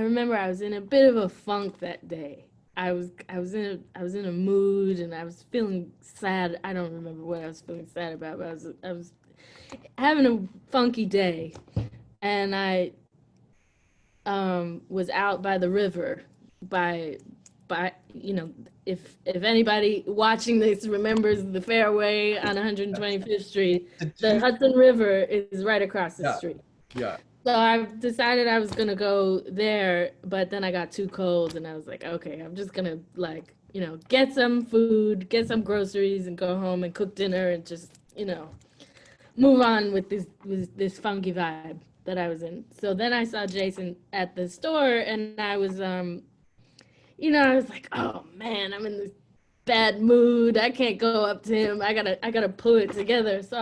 remember I was in a bit of a funk that day. I was in a mood and I was feeling sad. I don't remember what I was feeling sad about, but I was having a funky day. And I was out by the river by by, if anybody watching this remembers the Fairway on 125th Street, the Hudson River is right across the street. Yeah. So I decided I was gonna go there, but then I got too cold, and I was like, okay, I'm just gonna like, get some food, get some groceries, and go home and cook dinner, and just, move on with this funky vibe that I was in. So then I saw Jason at the store, and I was I was like, oh man, I'm in this bad mood. I can't go up to him. I gotta pull it together. So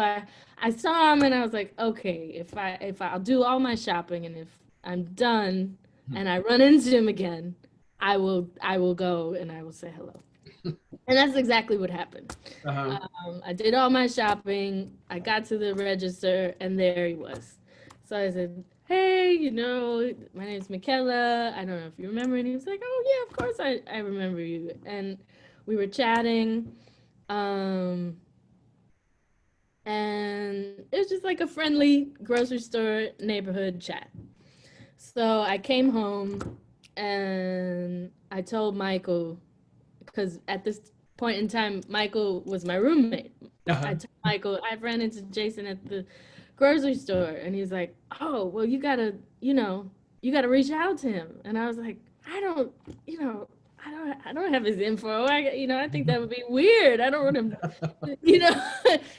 I saw him and I was like, okay, if I'll do all my shopping, and if I'm done and I run into him again, I will go and I will say hello. And that's exactly what happened. I did all my shopping. I got to the register, and there he was. So I said, hey, my name's Michela. I don't know if you remember. And he was like, oh, yeah, of course I remember you. And we were chatting. And it was just like a friendly grocery store neighborhood chat. So I came home and I told Michael, because at this point in time, Michael was my roommate. I told Michael, I've ran into Jason at the grocery store, and he's like, oh, well, you gotta reach out to him. And I was like, I don't have his info. I think that would be weird. I don't want him,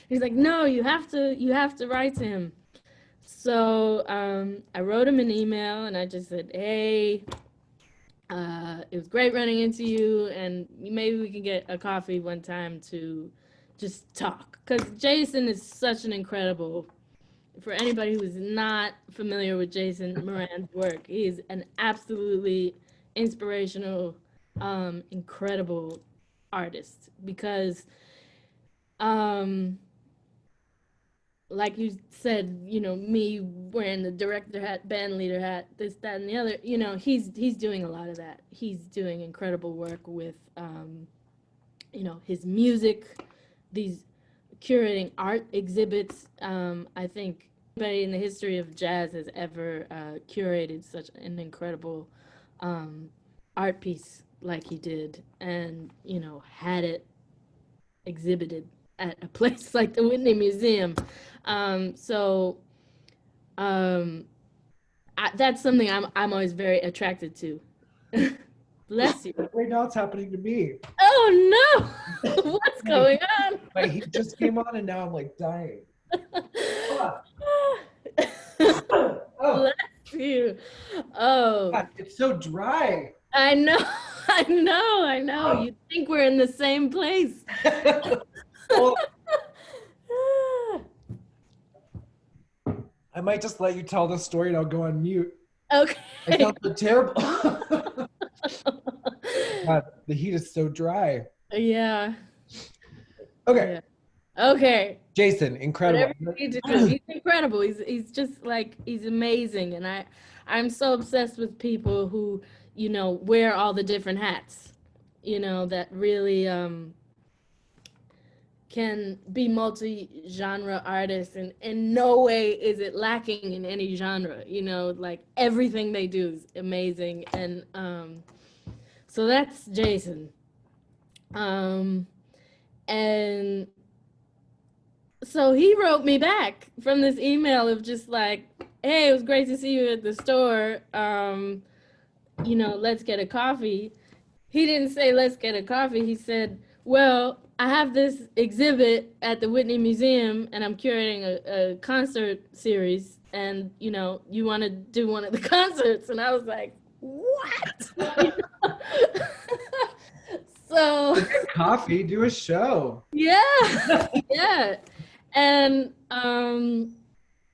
He's like, no, you have to write to him. So I wrote him an email, and I just said, hey, it was great running into you, and maybe we can get a coffee one time to just talk. Because Jason is such an incredible, for anybody who is not familiar with Jason Moran's work, he is an absolutely inspirational, incredible artist. Because, like you said, me wearing the director hat, band leader hat, this, that, and the other, he's doing a lot of that. He's doing incredible work with, his music, these curating art exhibits. I think anybody in the history of jazz has ever curated such an incredible art piece like he did, and, had it exhibited at a place like the Whitney Museum. That's something I'm always very attracted to. Bless you. Right now it's happening to me. Oh no! What's going on? My heat just came on, and now I'm like dying. Bless you. Oh. God, it's so dry. I know. I know. You'd think we're in the same place. Well, I might just let you tell the story and I'll go on mute. Okay. I felt so terrible. God, the heat is so dry. Yeah. Okay. Yeah. Okay. Jason, incredible. He's incredible. He's just like, he's amazing. And I'm so obsessed with people who, wear all the different hats, that really can be multi-genre artists, and in no way is it lacking in any genre. Like everything they do is amazing. And so that's Jason. And so he wrote me back from this email of just like, hey, it was great to see you at the store. Let's get a coffee. He didn't say let's get a coffee. He said, well, I have this exhibit at the Whitney Museum, and I'm curating a concert series, and, you want to do one of the concerts. And I was like, what? So get coffee, do a show. Yeah. Yeah. And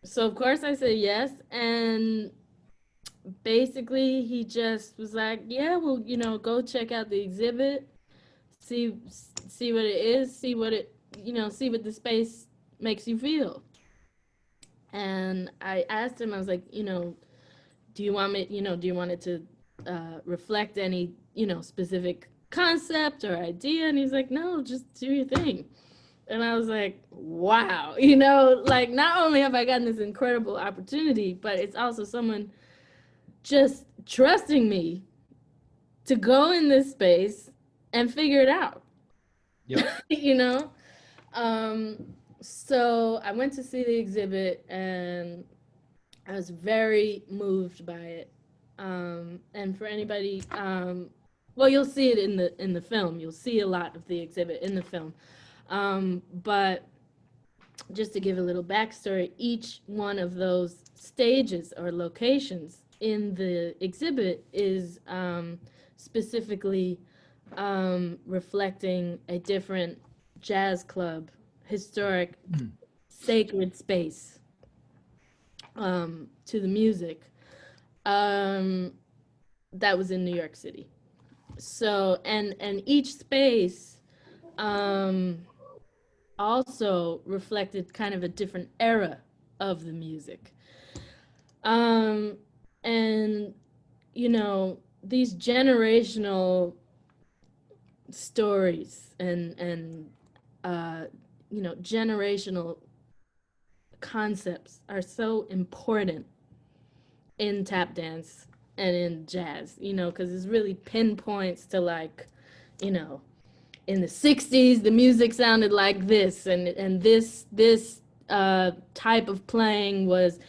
so of course I said yes, and basically he just was like, yeah, well, go check out the exhibit, see what it is, see what the space makes you feel. And I asked him, I was like, do you want it to reflect any, specific concept or idea? And he's like, no, just do your thing. And I was like, wow, like not only have I gotten this incredible opportunity, but it's also someone just trusting me to go in this space and figure it out. Yep. You know? Um, so I went to see the exhibit and I was very moved by it. And for anybody, well, you'll see it in the film. You'll see a lot of the exhibit in the film. But just to give a little backstory, each one of those stages or locations in the exhibit is specifically reflecting a different jazz club, historic, sacred space to the music that was in New York City. So, and each space also reflected kind of a different era of the music. And you know, these generational stories and you know, generational concepts are so important in tap dance and in jazz, you know, because it's really pinpoints to, like, you know, in the 60s the music sounded like this, and this type of playing was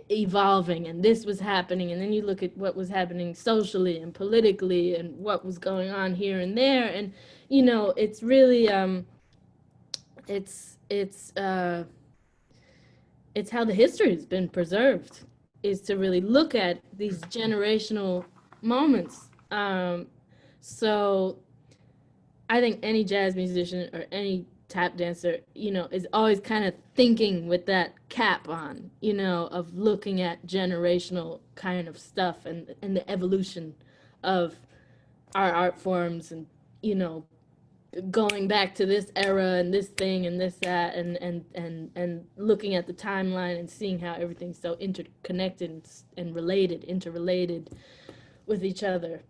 evolving, and this was happening, and then you look at what was happening socially and politically and what was going on here and there, and you know, it's really it's it's how the history has been preserved, is to really look at these generational moments. So I think any jazz musician or any tap dancer, you know, is always kind of thinking with that cap on, you know, of looking at generational kind of stuff and the evolution of our art forms, and, you know, going back to this era and this thing and this that, and looking at the timeline and seeing how everything's so interconnected and related, interrelated with each other.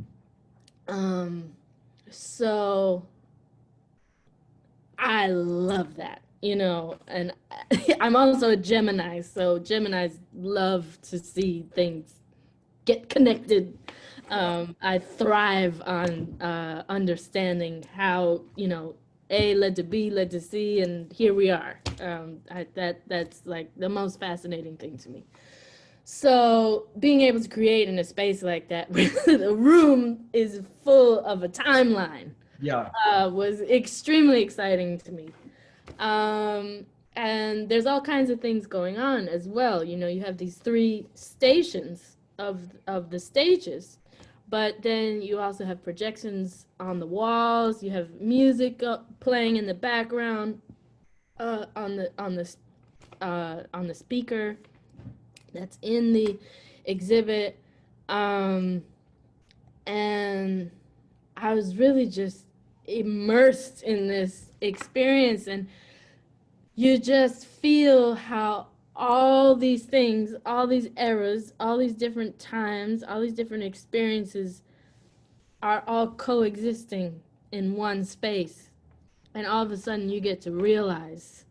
So I love that, you know, and I'm also a Gemini, so Geminis love to see things get connected. I thrive on understanding how, you know, A led to B led to C, and here we are. That's like the most fascinating thing to me. So being able to create in a space like that, where the room is full of a timeline, Yeah. was extremely exciting to me. And there's all kinds of things going on as well. You know, you have these three stations of the stages, but then you also have projections on the walls. You have music playing in the background, on the speaker that's in the exhibit. And I was really just immersed in this experience, and you just feel how all these things, all these eras, all these different times, all these different experiences are all coexisting in one space. And all of a sudden you get to realize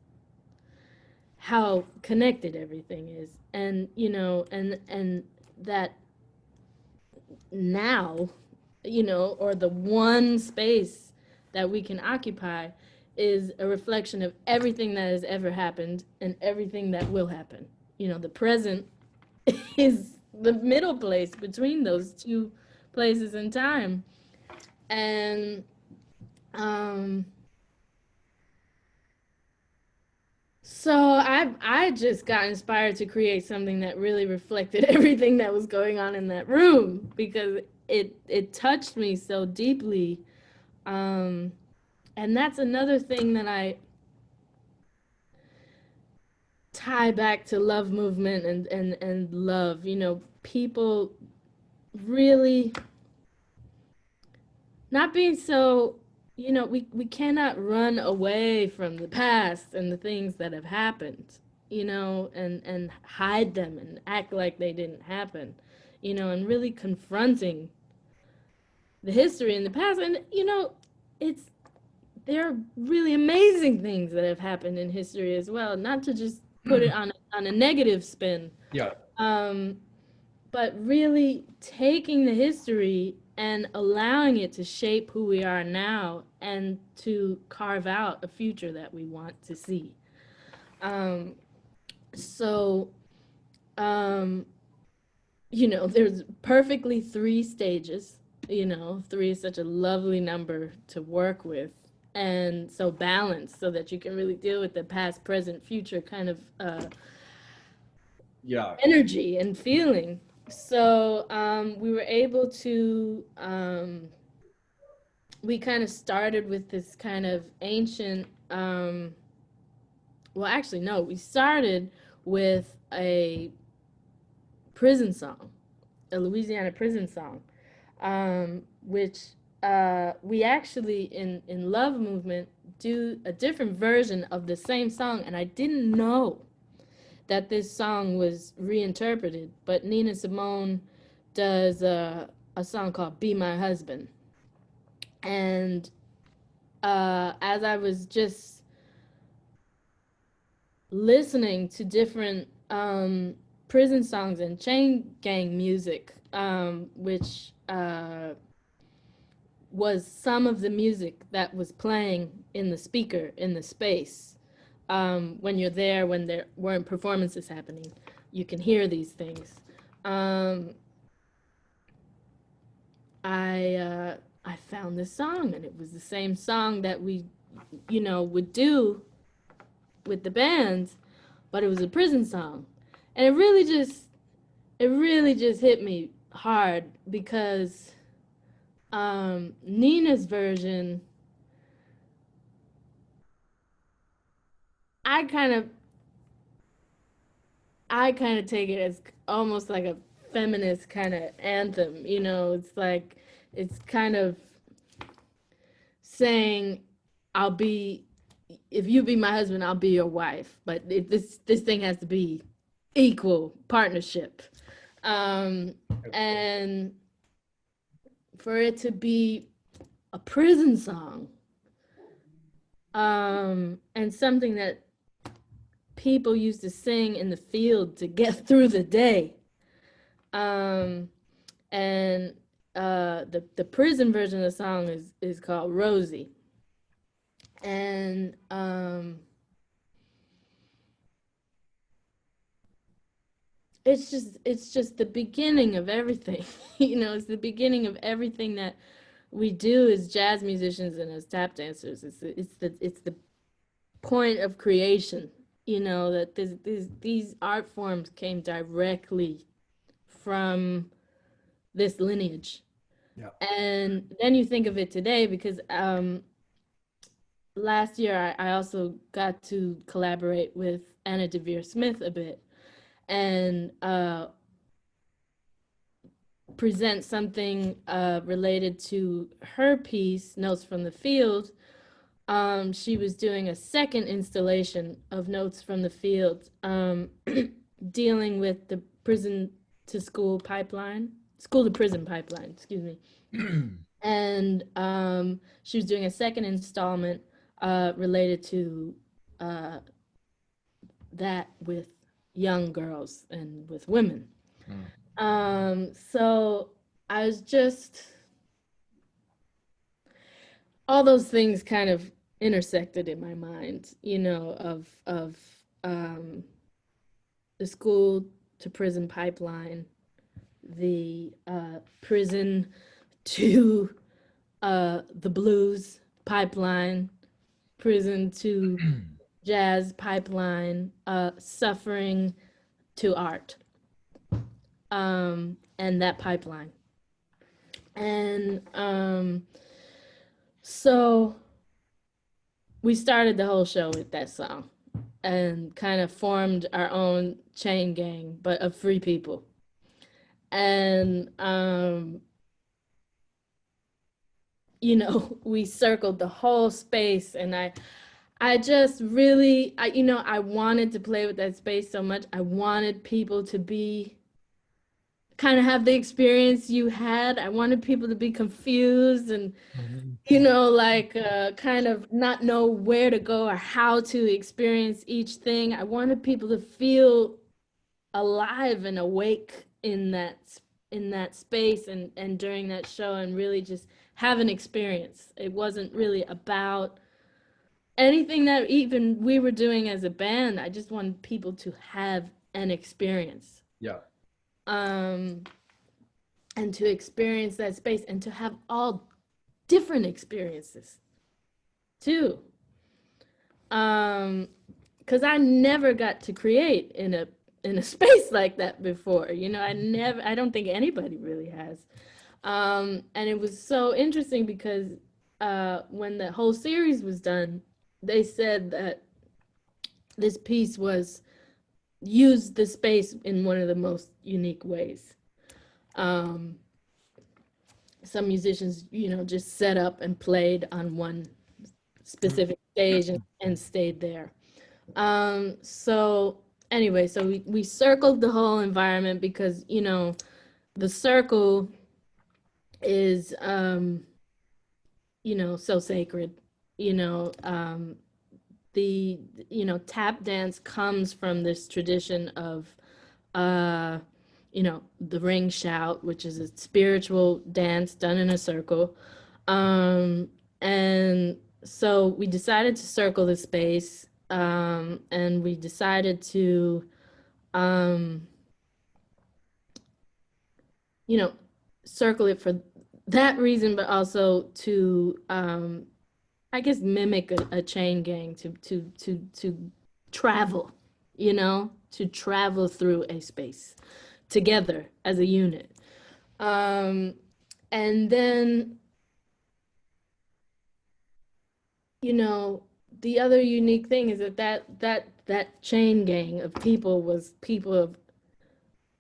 how connected everything is. And, you know, and that now, you know, or the one space that we can occupy is a reflection of everything that has ever happened and everything that will happen. You know, the present is the middle place between those two places in time. And so I just got inspired to create something that really reflected everything that was going on in that room, because it touched me so deeply. And that's another thing that I tie back to love movement and love. You know, people really not being so, you know, we cannot run away from the past and the things that have happened, you know, and hide them and act like they didn't happen, you know, and really confronting the history in the past. And, you know, it's, there are really amazing things that have happened in history as well, not to just put it on a negative spin. Yeah. But really taking the history and allowing it to shape who we are now and to carve out a future that we want to see. Um, so, um, there's perfectly 3 stages. 3 is such a lovely number to work with. And so balanced so that you can really deal with the past, present, future kind of Yeah. energy and feeling. So we were able to, we kind of started with this kind of ancient, well, actually, no, we started with a prison song, a Louisiana prison song, which we actually in Love Movement do a different version of the same song, and I didn't know that this song was reinterpreted. But Nina Simone does a song called "Be My Husband," and as I was just listening to different prison songs and chain gang music, which was some of the music that was playing in the speaker in the space. When you're there, when there weren't performances happening, you can hear these things. Um, I found this song, and it was the same song that we, would do with the band, but it was a prison song, and it really just hit me hard because Nina's version, I kind of I kind of take it as almost like a feminist kind of anthem. It's like it's kind of saying, "I'll be if you be my husband, I'll be your wife." But this thing has to be equal partnership, um, and for it to be a prison song, and something that people used to sing in the field to get through the day. Um, and the prison version of the song is called Rosie, and it's just the beginning of everything. It's the beginning of everything that we do as jazz musicians and as tap dancers. It's the point of creation. That these art forms came directly from this lineage. Yeah. And then you think of it today because last year I also got to collaborate with Anna Devere Smith a bit and present something related to her piece, Notes from the Field. She was doing a second installation of Notes from the Field, dealing with the prison to school pipeline, school to prison pipeline, excuse me. And she was doing a second installment related to uh, that with young girls and with women. So I was just all those things kind of intersected in my mind, of the school to prison pipeline, the prison to the blues pipeline, prison to jazz pipeline, suffering to art, and that pipeline. And so we started the whole show with that song and kind of formed our own chain gang, but of free people. And we circled the whole space, and I just really, I wanted to play with that space so much. I wanted people to be kind of have the experience you had. I wanted people to be confused and, like kind of not know where to go or how to experience each thing. I wanted people to feel alive and awake in that in that space and during that show and really just have an experience. It wasn't really about anything that even we were doing as a band. I just wanted people to have an experience. Yeah. Um, and to experience that space and to have all different experiences too. Because I never got to create in a space like that before. You know, I don't think anybody really has. And it was so interesting because when the whole series was done, they said that this piece was used the space in one of the most unique ways. Um, some musicians, you know, just set up and played on one specific stage and stayed there. So anyway, so we circled the whole environment because, you know, the circle is, you know, so sacred. You know, the, you know, tap dance comes from this tradition of, uh, you know, the ring shout, which is a spiritual dance done in a circle. Um, and so we decided to circle the space, and we decided to, um, you know, circle it for that reason, but also to, I guess, mimic a chain gang to travel, you know, to travel through a space together as a unit. Um, and then, you know, the other unique thing is that chain gang of people was people of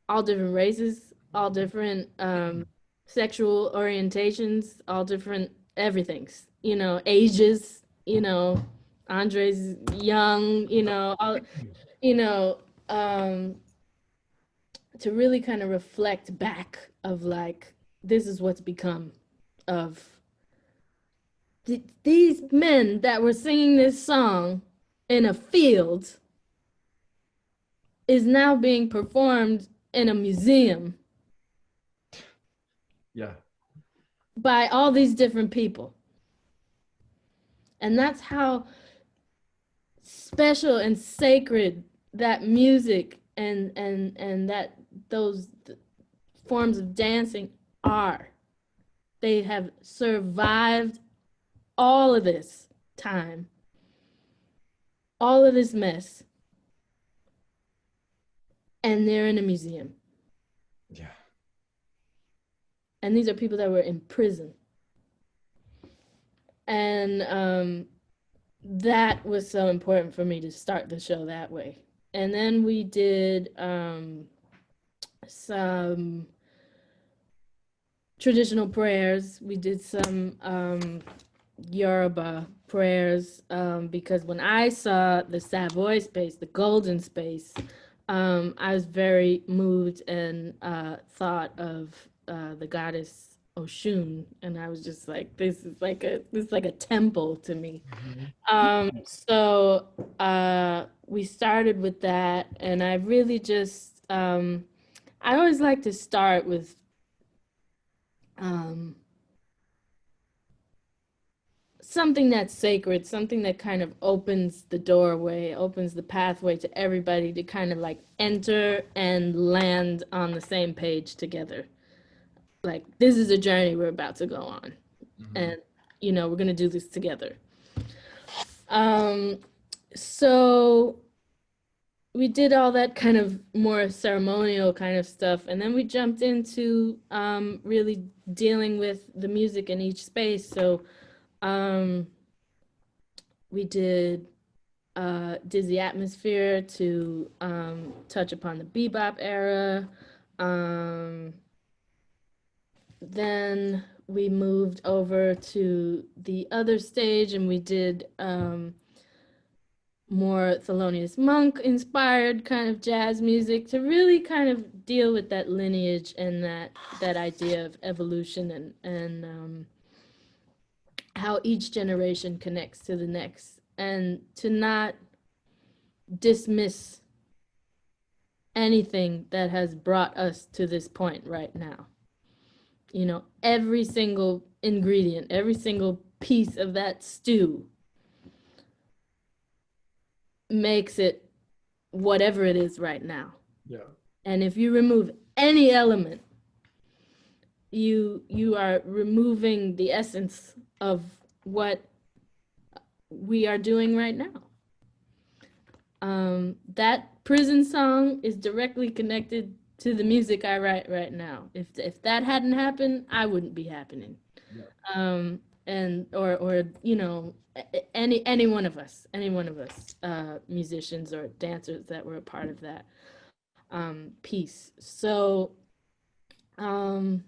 all different races, all different sexual orientations, all different everything's, you know, ages, you know, Andre's young, you know, all, you know, um, to really kind of reflect back of like, this is what's become of these men that were singing this song in a field is now being performed in a museum Yeah. by all these different people. And that's how special and sacred that music and that those forms of dancing are. They have survived all of this time, all of this mess, and they're in a museum. Yeah. And these are people that were in prison. And that was so important for me to start the show that way. And then we did some traditional prayers. We did some Yoruba prayers because when I saw the Savoy space, the golden space, I was very moved and thought of the goddess Oshun, and I was just like, this is like a temple to me. Mhm. So we started with that, and I really just I always like to start with um, something that's sacred, something that kind of opens the doorway, opens the pathway to everybody to kind of like enter and land on the same page together. Like, this is a journey we're about to go on, Mhm. and you know, we're gonna do this together. Um, so we did all that kind of more ceremonial kind of stuff, and then we jumped into really dealing with the music in each space. So um, we did Dizzy Atmosphere to touch upon the bebop era. Um, then we moved over to the other stage and we did more Thelonious Monk inspired kind of jazz music to really kind of deal with that lineage and that idea of evolution and how each generation connects to the next and to not dismiss anything that has brought us to this point right now. You know, every single ingredient, every single piece of that stew makes it whatever it is right now. Yeah. And if you remove any element, you are removing the essence of what we are doing right now. That prison song is directly connected to the music I write right now. If that hadn't happened, I wouldn't be happening. Yeah. And or you know, any one of us, musicians or dancers that were a part of that piece. So um,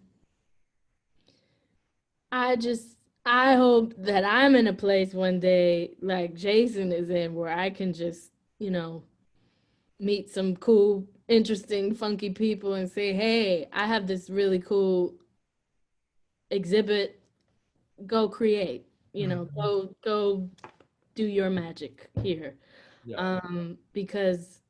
I just I hope that I'm in a place one day like Jason is in where I can just, you know, meet some cool, interesting, funky people and say, "Hey, I have this really cool exhibit. Go create. You know, Mhm. go do your magic here." Yeah. Because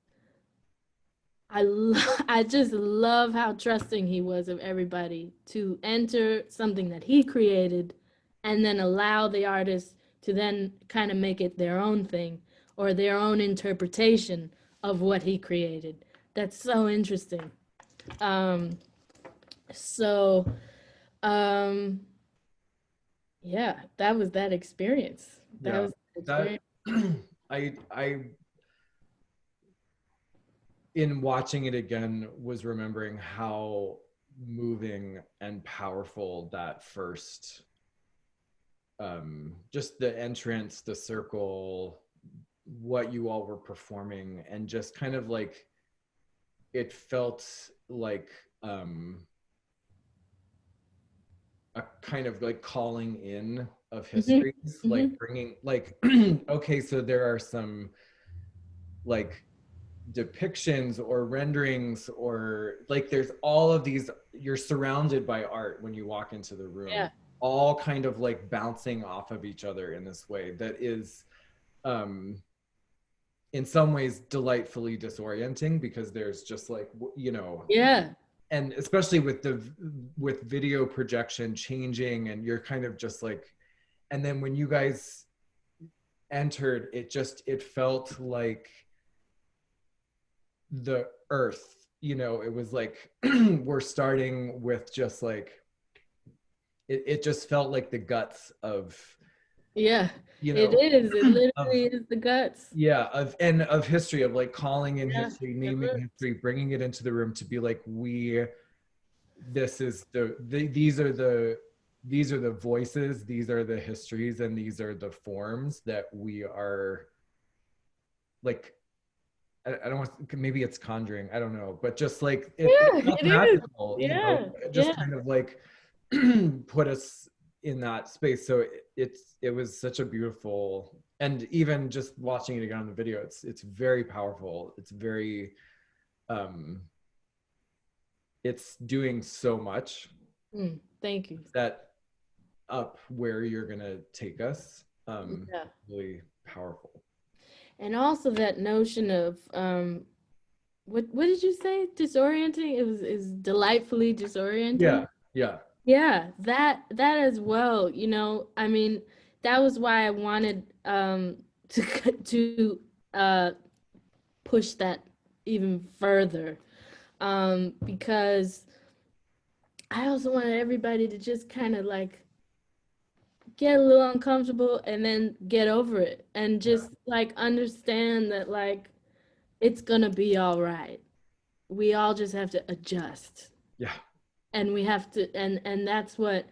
I just love how trusting he was of everybody to enter something that he created and then allow the artist to then kind of make it their own thing or their own interpretation of what he created. That's so interesting. Um, so, um, yeah, that was that experience. That Yeah. was that That experience. I in watching it again was remembering how moving and powerful that first just the entrance, the circle, what you all were performing, and just kind of like it felt like a kind of like calling in of Hmm. histories, like Hmm. bringing like okay, so there are some like depictions or renderings or like there's all of these, you're surrounded by art when you walk into the room, Yeah. all kind of like bouncing off of each other in this way that is um in some ways delightfully disorienting because there's just like you know, Yeah. and especially with the with video projection changing and you're kind of just like, and then when you guys entered it just it felt like the earth, you know, it was like we're starting with just like it just felt like the guts of, Yeah. you It know, is. It of literally is the guts. yeah of and of history, of like calling in Yeah. history, The naming roots. history, bringing it into the room to be like we, this is these are the, these are the voices, these are the histories, and these are the forms that we are like, I don't want, maybe it's conjuring, I don't know, but just like it Yeah, felt it is. magical, you know, Yeah. just Yeah. kind of like put us in that space. So it was such a beautiful, and even just watching it again on the video, it's very powerful. It's very um it's doing so much Thank you. that up where you're gonna take us. Yeah. Really powerful. And also that notion of what did you say? Disorienting? It was is delightfully disorienting. Yeah, yeah, Yeah, that as well, you know. I mean, that was why I wanted to to uh push that even further. Because I also wanted everybody to just kind of like get a little uncomfortable and then get over it and yeah, just like understand that like it's gonna be all right. We all just have to adjust. yeah, And we have to and that's what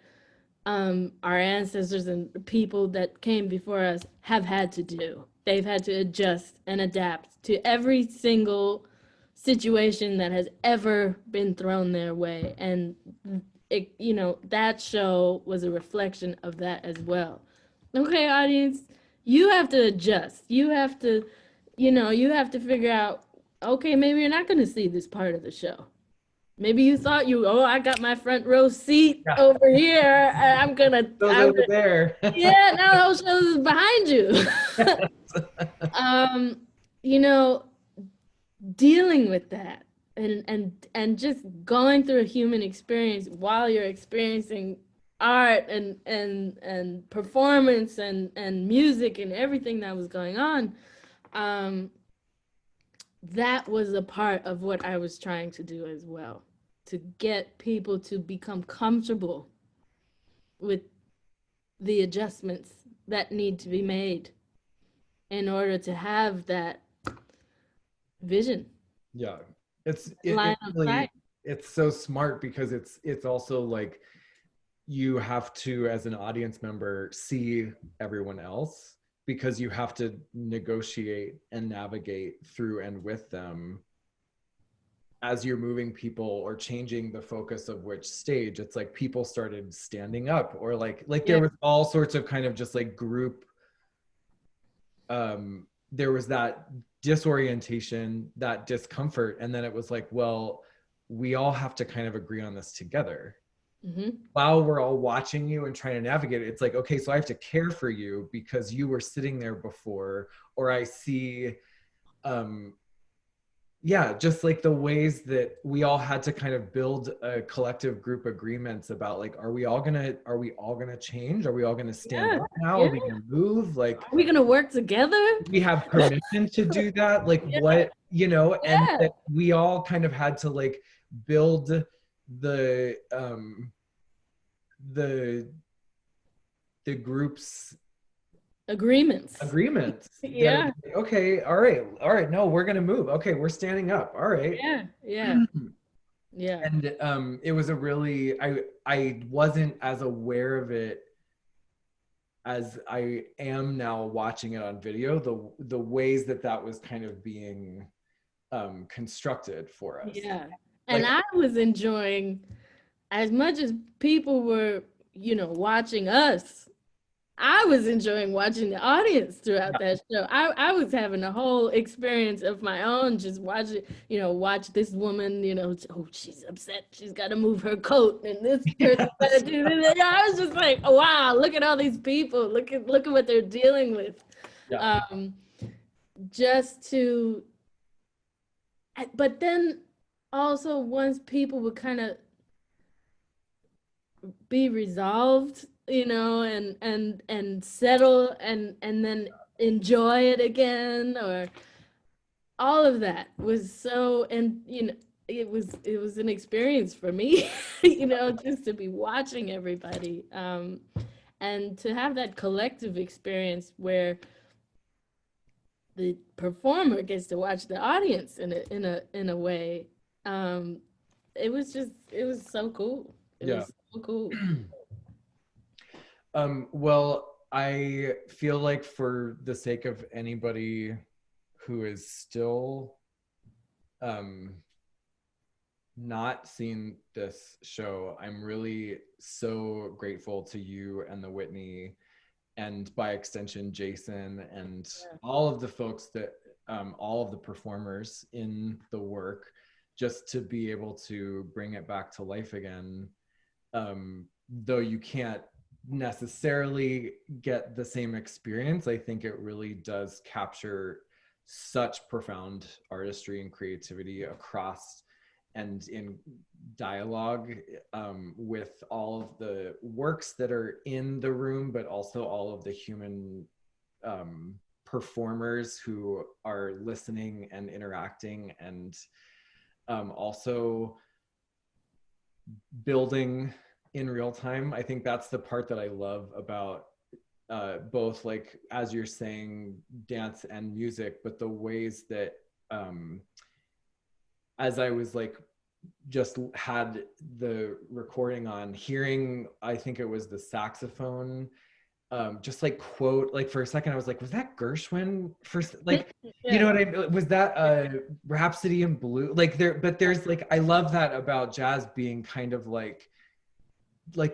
our ancestors and people that came before us have had to do. They've had to adjust and adapt to every single situation that has ever been thrown their way. And it, you know, that show was a reflection of that as well. Okay, audience, you have to adjust. You have to, you know, you have to figure out, okay, maybe you're not going to see this part of the show. Maybe you thought you, oh, I got my front row seat yeah. over here. Those I'm over gonna, there. yeah, now the whole show is behind you. Yes. um, you know, dealing with that. and just going through a human experience while you're experiencing art and performance and music and everything that was going on. um that was a part of what I was trying to do as well, to get people to become comfortable with the adjustments that need to be made in order to have that vision, Yeah. It line of really, sight. it's so smart because it's also like you have to, as an audience member, see everyone else because you have to negotiate and navigate through and with them as you're moving people or changing the focus of which stage. It's like people started standing up, or like Yeah. there was all sorts of kind of just like group, there was that disorientation, that discomfort, and then it was like, well, we all have to kind of agree on this together Mm-hmm. while we're all watching you and trying to navigate it. It's like, okay, so I have to care for you because you were sitting there before, or I see, um yeah, just like the ways that we all had to kind of build a collective group agreements about like, are we all gonna change, are we all gonna stand Yeah. up now, are Yeah. we gonna move, like Are we gonna work together? we have permission to do that, like Yeah. what, and Yeah. that we all kind of had to like build the the the group's Agreements. agreements that Yeah. it's like, okay, all right, no, we're gonna move, okay, we're standing up, all right. Yeah. Yeah. Yeah. And it was a really, I wasn't as aware of it as I am now watching it on video, the ways that that was kind of being constructed for us. Yeah. And Like, I was enjoying, as much as people were, watching us, I was enjoying watching the audience throughout yeah, that show. I was having a whole experience of my own, just watching, watch this woman, oh, she's upset. She's got to move her coat, and this person got to yes, do this. I was just like, oh, wow, look at all these people. Look at what they're dealing with. yeah, Um, just to, but then also once people would kind of be resolved, and settle and then enjoy it again, or all of that was so, and it was an experience for me, just to be watching everybody, and to have that collective experience where the performer gets to watch the audience in a way. um it was so cool. It yeah. was so cool. Well, I feel like for the sake of anybody who is still um not seen this show, I'm really so grateful to you and the Whitney, and by extension Jason, and all of the folks that all of the performers in the work, just to be able to bring it back to life again. Though you can't necessarily get the same experience, I think it really does capture such profound artistry and creativity across and in dialogue, with all of the works that are in the room, but also all of the human performers who are listening and interacting, and also building in real time. I think that's the part that I love about both, like as you're saying, dance and music, but the ways that as I was like just had the recording on, hearing, I think it was the saxophone, just like quote, like for a second I was like, was that Gershwin? First, like, you know Yeah. what I mean? Was that Rhapsody in Blue? Like there, but there's like, I love that about jazz being kind of like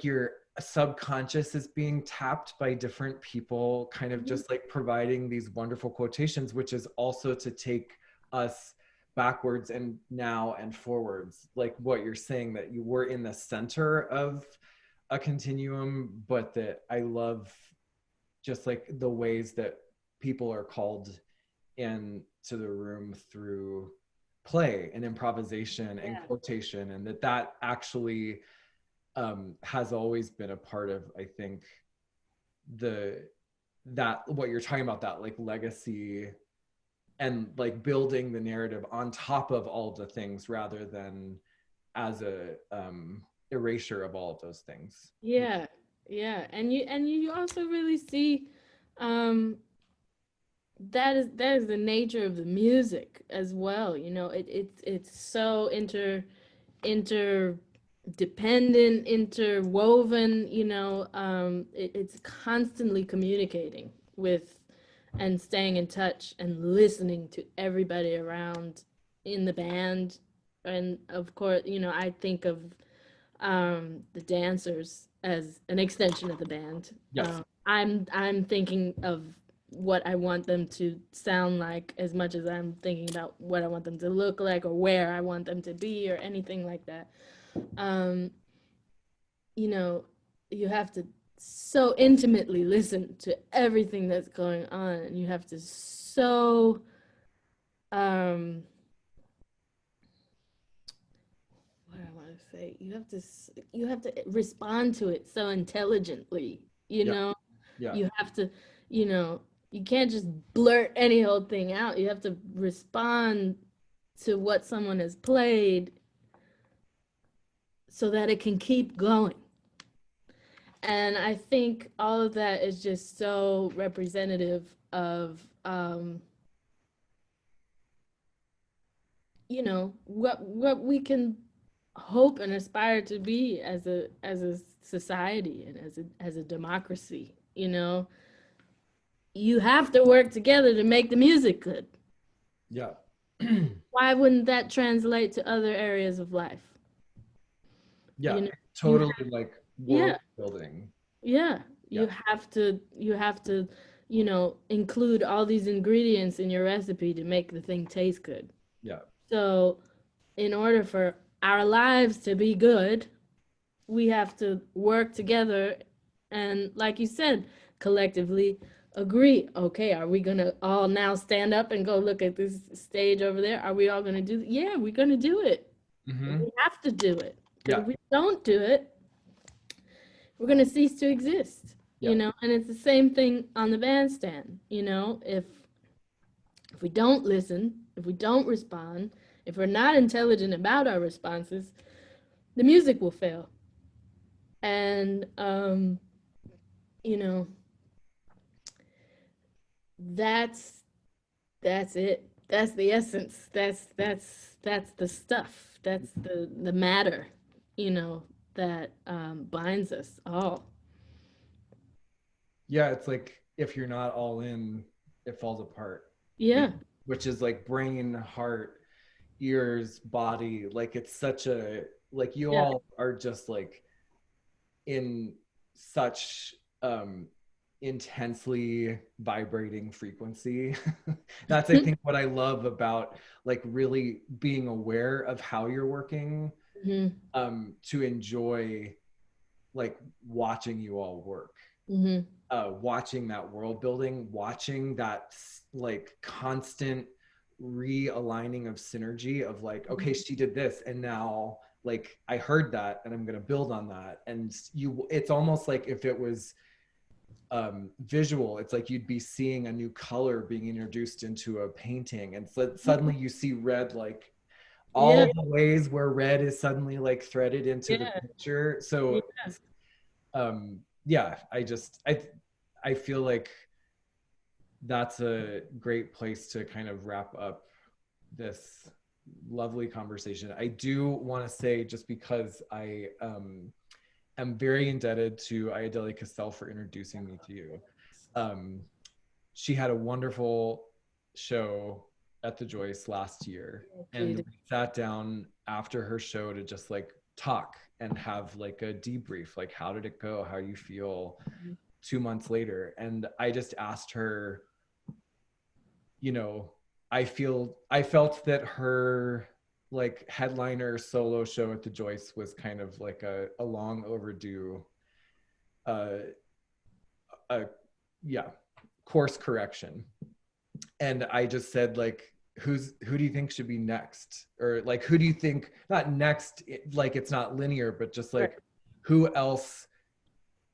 your subconscious is being tapped by different people, kind of Mhm. just like providing these wonderful quotations, which is also to take us backwards and now and forwards, like what you're saying, that you were in the center of a continuum, but that I love just like the ways that people are called into the room through play and improvisation and Yeah. quotation, and that actually has always been a part of, I think, the that what you're talking about, that like legacy and like building the narrative on top of all of the things rather than as a erasure of all of those things. Yeah. Yeah. And you also really see um that is the nature of the music as well. It's so interdependent, interwoven. It's constantly communicating with and staying in touch and listening to everybody around in the band. And of course, I think of the dancers as an extension of the band. Yes. I'm thinking of what I want them to sound like as much as I'm thinking about what I want them to look like or where I want them to be or anything like that. Um, you know, you have to so intimately listen to everything that's going on, and you have to so um what I want to say, you have to respond to it so intelligently, you Yeah. know. Yeah. You have to, you know, you can't just blurt any old thing out. You have to respond to what someone has played so that it can keep going. And I think all of that is just so representative of what we can hope and aspire to be as a society and as a democracy. You have to work together to make the music good. Yeah. Why wouldn't that translate to other areas of life? Yeah. You know, you Totally like yeah, world building. yeah. Yeah. You have to include all these ingredients in your recipe to make the thing taste good. Yeah. So, in order for our lives to be good, we have to work together and, like you said, collectively agree. Okay, are we gonna all now stand up and go look at this stage over there? Are we all gonna do? Yeah, we're gonna do it. Mm-hmm. We have to do it because Yeah. if we don't do it, we're gonna cease to exist. Yeah. And it's the same thing on the bandstand. If we don't listen, if we don't respond, if we're not intelligent about our responses, the music will fail. And you know, that's that's it. That's the essence. That's the stuff. That's the matter, that binds us all. Yeah. It's like if you're not all in, it falls apart. You know, Yeah, which is like brain, heart, ears, body. Like it's such a like you yeah. all are just like in such intensely vibrating frequency. That's I think what I love about like really being aware of how you're working, Hmm. to enjoy like watching you all work, Hmm. watching that world building, watching that like constant realigning of synergy of like, okay, she did this and now like I heard that and I'm going to build on that. And it's almost like if it was visual, it's like you'd be seeing a new color being introduced into a painting, and so suddenly you see red, like Yeah, all the ways where red is suddenly like threaded into the yeah, picture. yeah. So yeah, I feel like that's a great place to kind of wrap up this lovely conversation. I do want to say, just because I am very indebted to Ayadeli Cassell for introducing me to you. Um, she had a wonderful show at the Joyce last year, and She we sat down after her show to just like talk and have like a debrief, like how did it go, how you feel 2 months later. And I just asked her, you know, I felt that her like headliner solo show at the Joyce was kind of like a long overdue uh, uh yeah, course correction. And I just said like, who do you think should be next, or like who do you think, not next like it's not linear, but just Right. like who else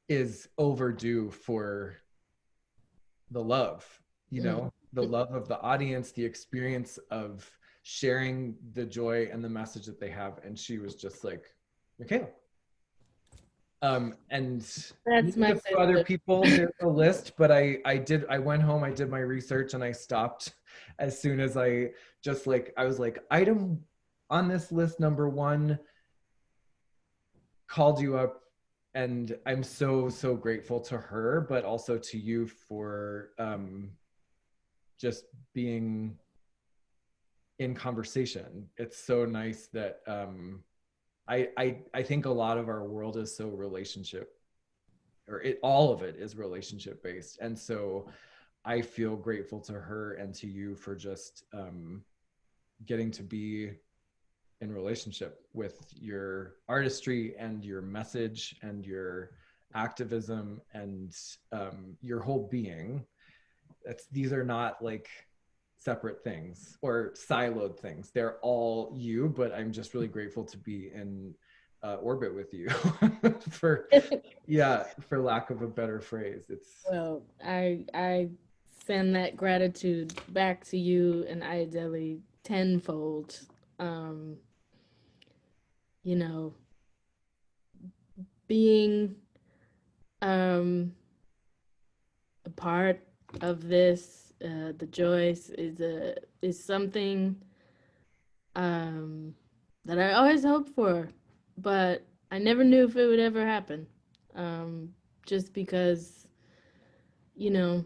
is overdue for the love, you Mm. know, the love of the audience, the experience of sharing the joy and the message that they have. And she was just like, Michaela. And That's there's my a few other sister. people, there's a list, but I went home, I did my research, and I stopped as soon as I just like, I was like, item on this list number one, called you up, and I'm so grateful to her, but also to you for just being in conversation. It's so nice that I think a lot of our world is so relationship, or all of it is relationship based, and so I feel grateful to her and to you for just getting to be in relationship with your artistry and your message and your activism and your whole being. These are not like separate things or siloed things. They're all you, but I'm just really grateful to be in orbit with you for, yeah, for lack of a better phrase. It's, Well, I send that gratitude back to you and Ayodele tenfold. Um, you know, being um a part of this, the Joyce is something um that I always hoped for, but I never knew if it would ever happen. Just because, you know,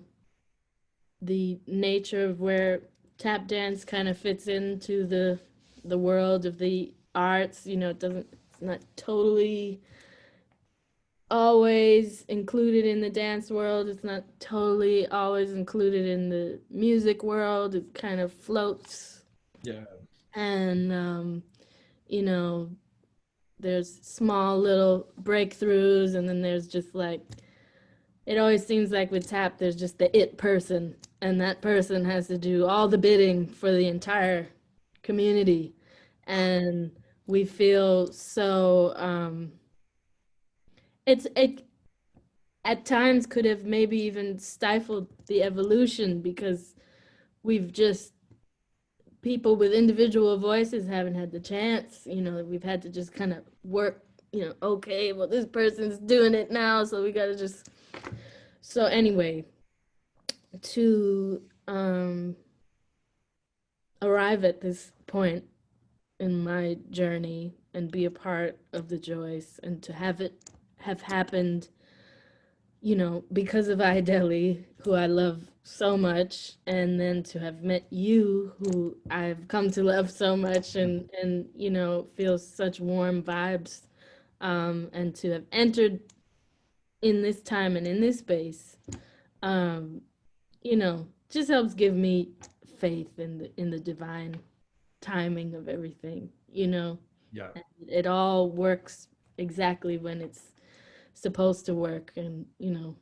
the nature of where tap dance kind of fits into the world of the arts. You know, it's not totally always included in the dance world. It's not totally always included in the music world. It kind of floats. yeah, And you know, there's small little breakthroughs, and then there's just like, it always seems like with tap, there's just the it person, and that person has to do all the bidding for the entire community. And we feel so, it at times could have maybe even stifled the evolution, because we've just, people with individual voices haven't had the chance. You know, we've had to just kind of work, you know, okay, well, this person's doing it now, so we got to just. So, anyway, to arrive at this point in my journey and be a part of the Joyce, and to have it have happened, you know, because of Ideli, who I love so much, and then to have met you, who I've come to love so much, and you know, feel such warm vibes, and to have entered in this time and in this space, um, you know, just helps give me faith in the divine timing of everything, you know. yeah, And it all works exactly when it's supposed to work. And you know,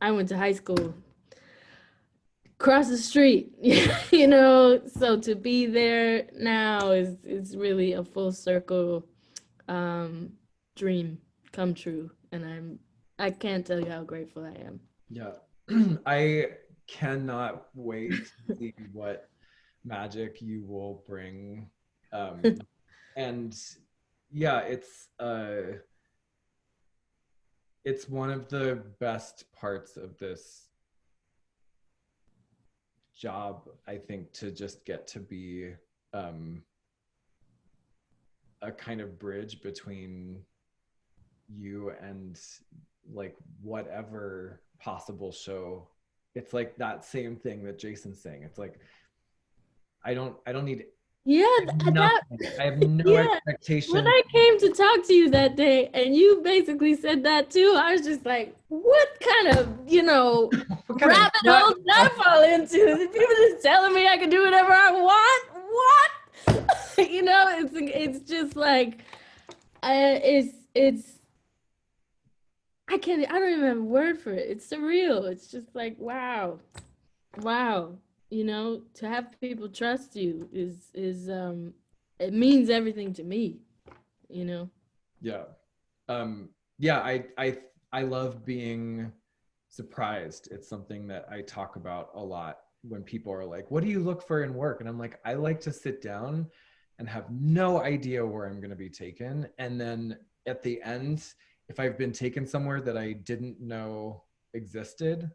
I went to high school across the street, you know, so to be there now is really a full circle um dream come true, and I can't tell you how grateful I am. yeah. I cannot wait to see what magic you will bring. And yeah, it's one of the best parts of this job, I think, to just get to be um, a kind of bridge between you and like whatever possible show. It's like that same thing that Jason's saying. It's like I don't need, Yeah, I have nothing. I have no yeah. When expectation. I came to talk to you that day and you basically said that too, I was just like, what kind of, you know, What kind of rabbit nut? hole did I fall into? The people just telling me I can do whatever I want? What? You know, it's just like, it's I don't even have a word for it. It's surreal. It's just like, wow. Wow. You know, to have people trust you is it means everything to me, you know. Yeah. Yeah, I love being surprised. It's something that I talk about a lot when people are like, "What do you look for in work?" And I'm like, I like to sit down and have no idea where I'm going to be taken, and then at the end, if I've been taken somewhere that I didn't know existed,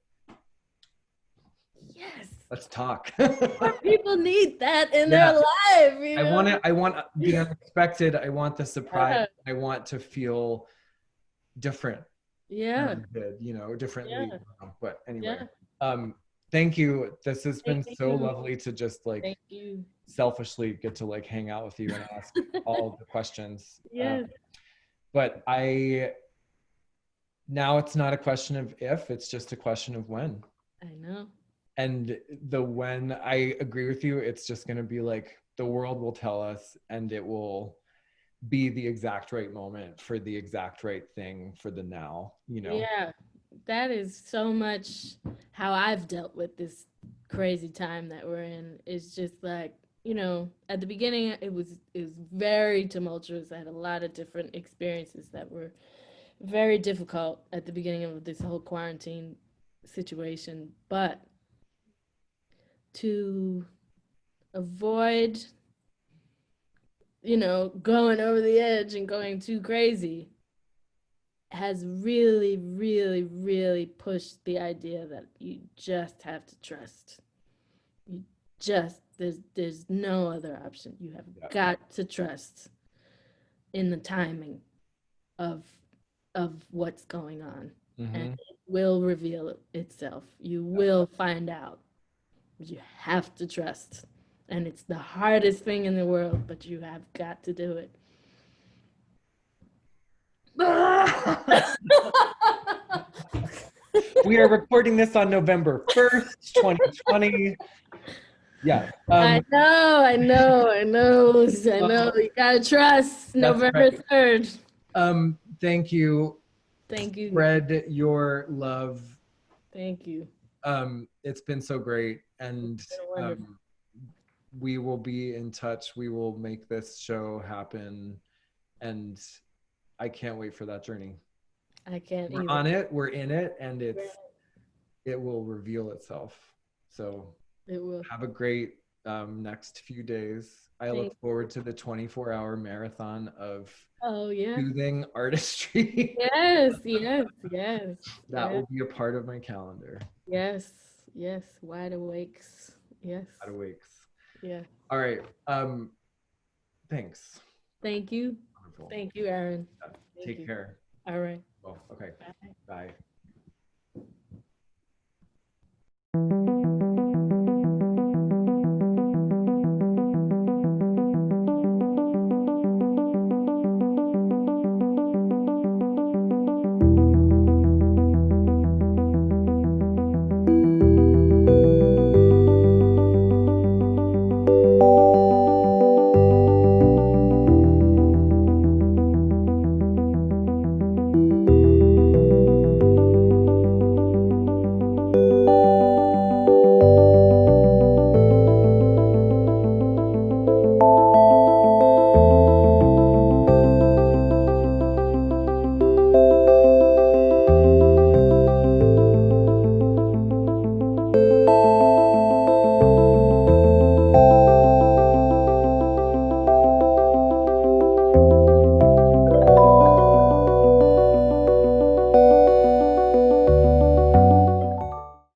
Yes. let's talk. More people need that in their Yeah, life, you I want know. it. I want the unexpected. I want the surprise. Yeah. I want to feel different than Yeah. I did, you know, differently. Yeah. But anyway, Yeah. um, thank you. This has Thank been so you. lovely to just like Thank you. selfishly get to like hang out with you and ask all the questions. Yes, But I now it's not a question of if, it's just a question of when. I know. And the when, I agree with you, it's just going to be like the world will tell us, and it will be the exact right moment for the exact right thing for the now, you know. Yeah, that is so much how I've dealt with this crazy time that we're in. It's just like, you know, at the beginning it was very tumultuous. I had a lot of different experiences that were very difficult at the beginning of this whole quarantine situation, but to avoid, you know, going over the edge and going too crazy has really, really, really pushed the idea that you just have to trust. You just there's no other option. You have Yeah. got to trust in the timing of what's going on, and Mm-hmm. it will reveal itself. You will find out. You have to trust, and it's the hardest thing in the world, but you have got to do it. We are recording this on November 1st, 2020. Yeah. I know, I know, I know, I know. Well, You gotta trust that's November right. 3rd. Thank you. Thank you. Spread your love. Thank you. It's been so great. It's And been wonderful. we will be in touch. We will make this show happen. And I can't wait for that journey. I can't We're either. on it, we're in it, and it will reveal itself. So It will. have a great next few days. I Thank look forward to the 24-hour marathon of Oh yeah. soothing artistry. Yes, yes, yes, That yes, will be a part of my calendar. yes, yes. Wide awakes. Yes. Out of weeks. Yeah. All right. Thanks. Thank you. Wonderful. Thank you, Aaron. Yeah. Thank Take you. care. All right. Well, okay. Bye. Bye.